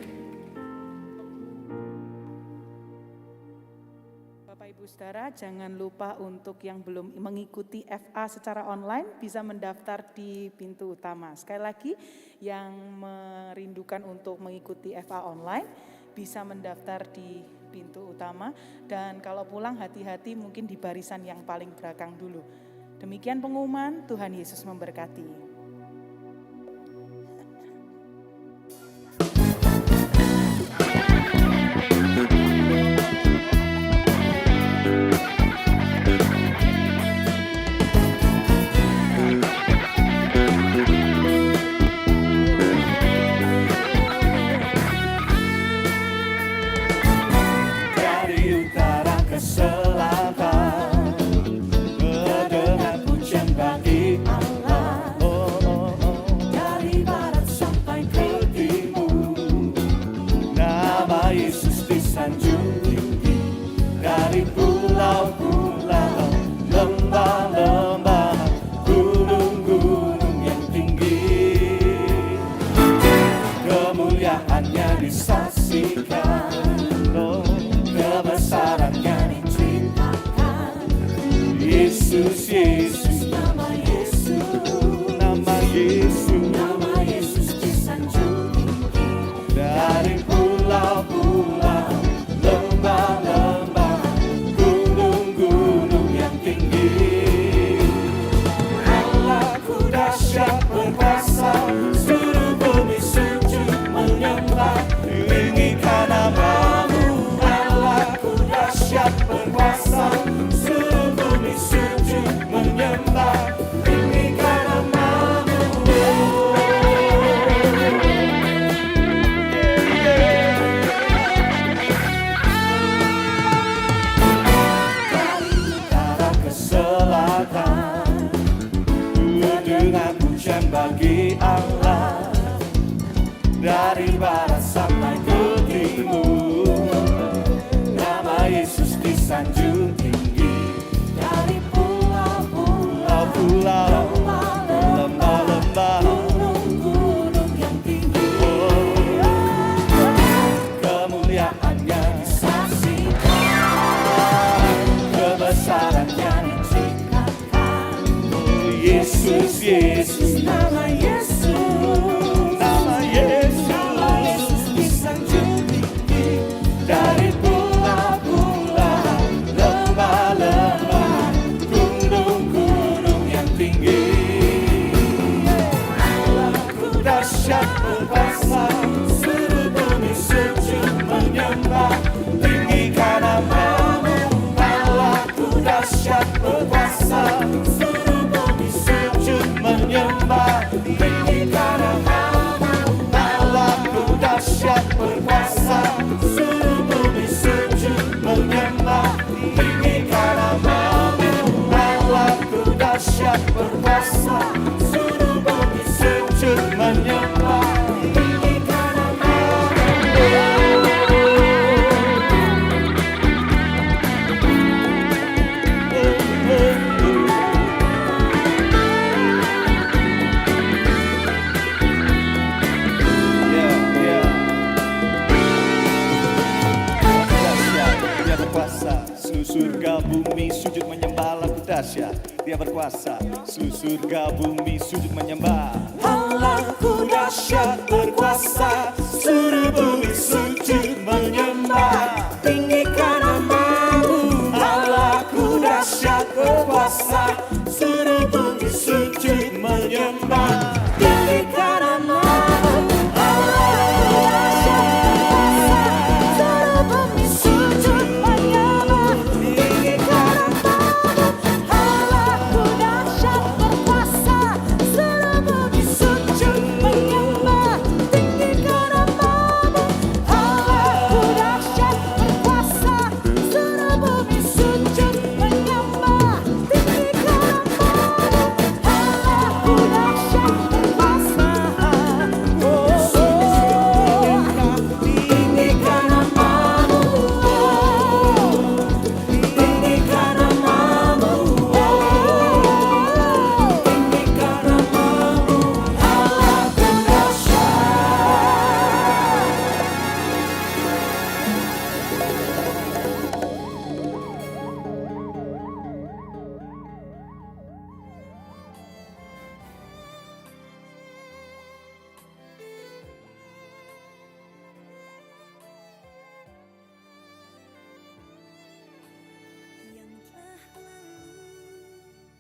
Saudara, jangan lupa untuk yang belum mengikuti FA secara online bisa mendaftar di pintu utama. Sekali lagi, yang merindukan untuk mengikuti FA online bisa mendaftar di pintu utama. Dan kalau pulang hati-hati mungkin di barisan yang paling belakang dulu. Demikian pengumuman, Tuhan Yesus memberkati. Yesus, Yesus, nama Yesus, nama Yesus, nama Yesus disanjung tinggi dari pulau-pulau, lembah-lembah, gunung-gunung yang tinggi. Allahku dahsyat perkasa, seluruh bumi sujud menyembah, tinggikan namamu. Allahku dahsyat perkasa, sujud menyembah, tinggikan namamu. Dari utara ke selatan, kedengaran pujian bagi Allah. Dari barat sampai ke timur, nama Yesus disanjung tinggi. Dari pulau-pulau, lembah-lembah, gunung-gunung yang tinggi. Kemuliaannya disaksikan, kebesarannya diceritakan. Oh Yesus, Yesus, nama Yesus, nama Yesus, dahsyat berkuasa, seluruh bumi sujud menyembah. Tinggikan Dia berkuasa, seluruh surga bumi sujud menyembah. Lagu dahsyat, Dia berkuasa, seluruh surga bumi sujud menyembah. Allahku dahsyat berkuasa, seluruh bumi sujud menyembah. Tinggikan namamu, Allahku dahsyat berkuasa, seluruh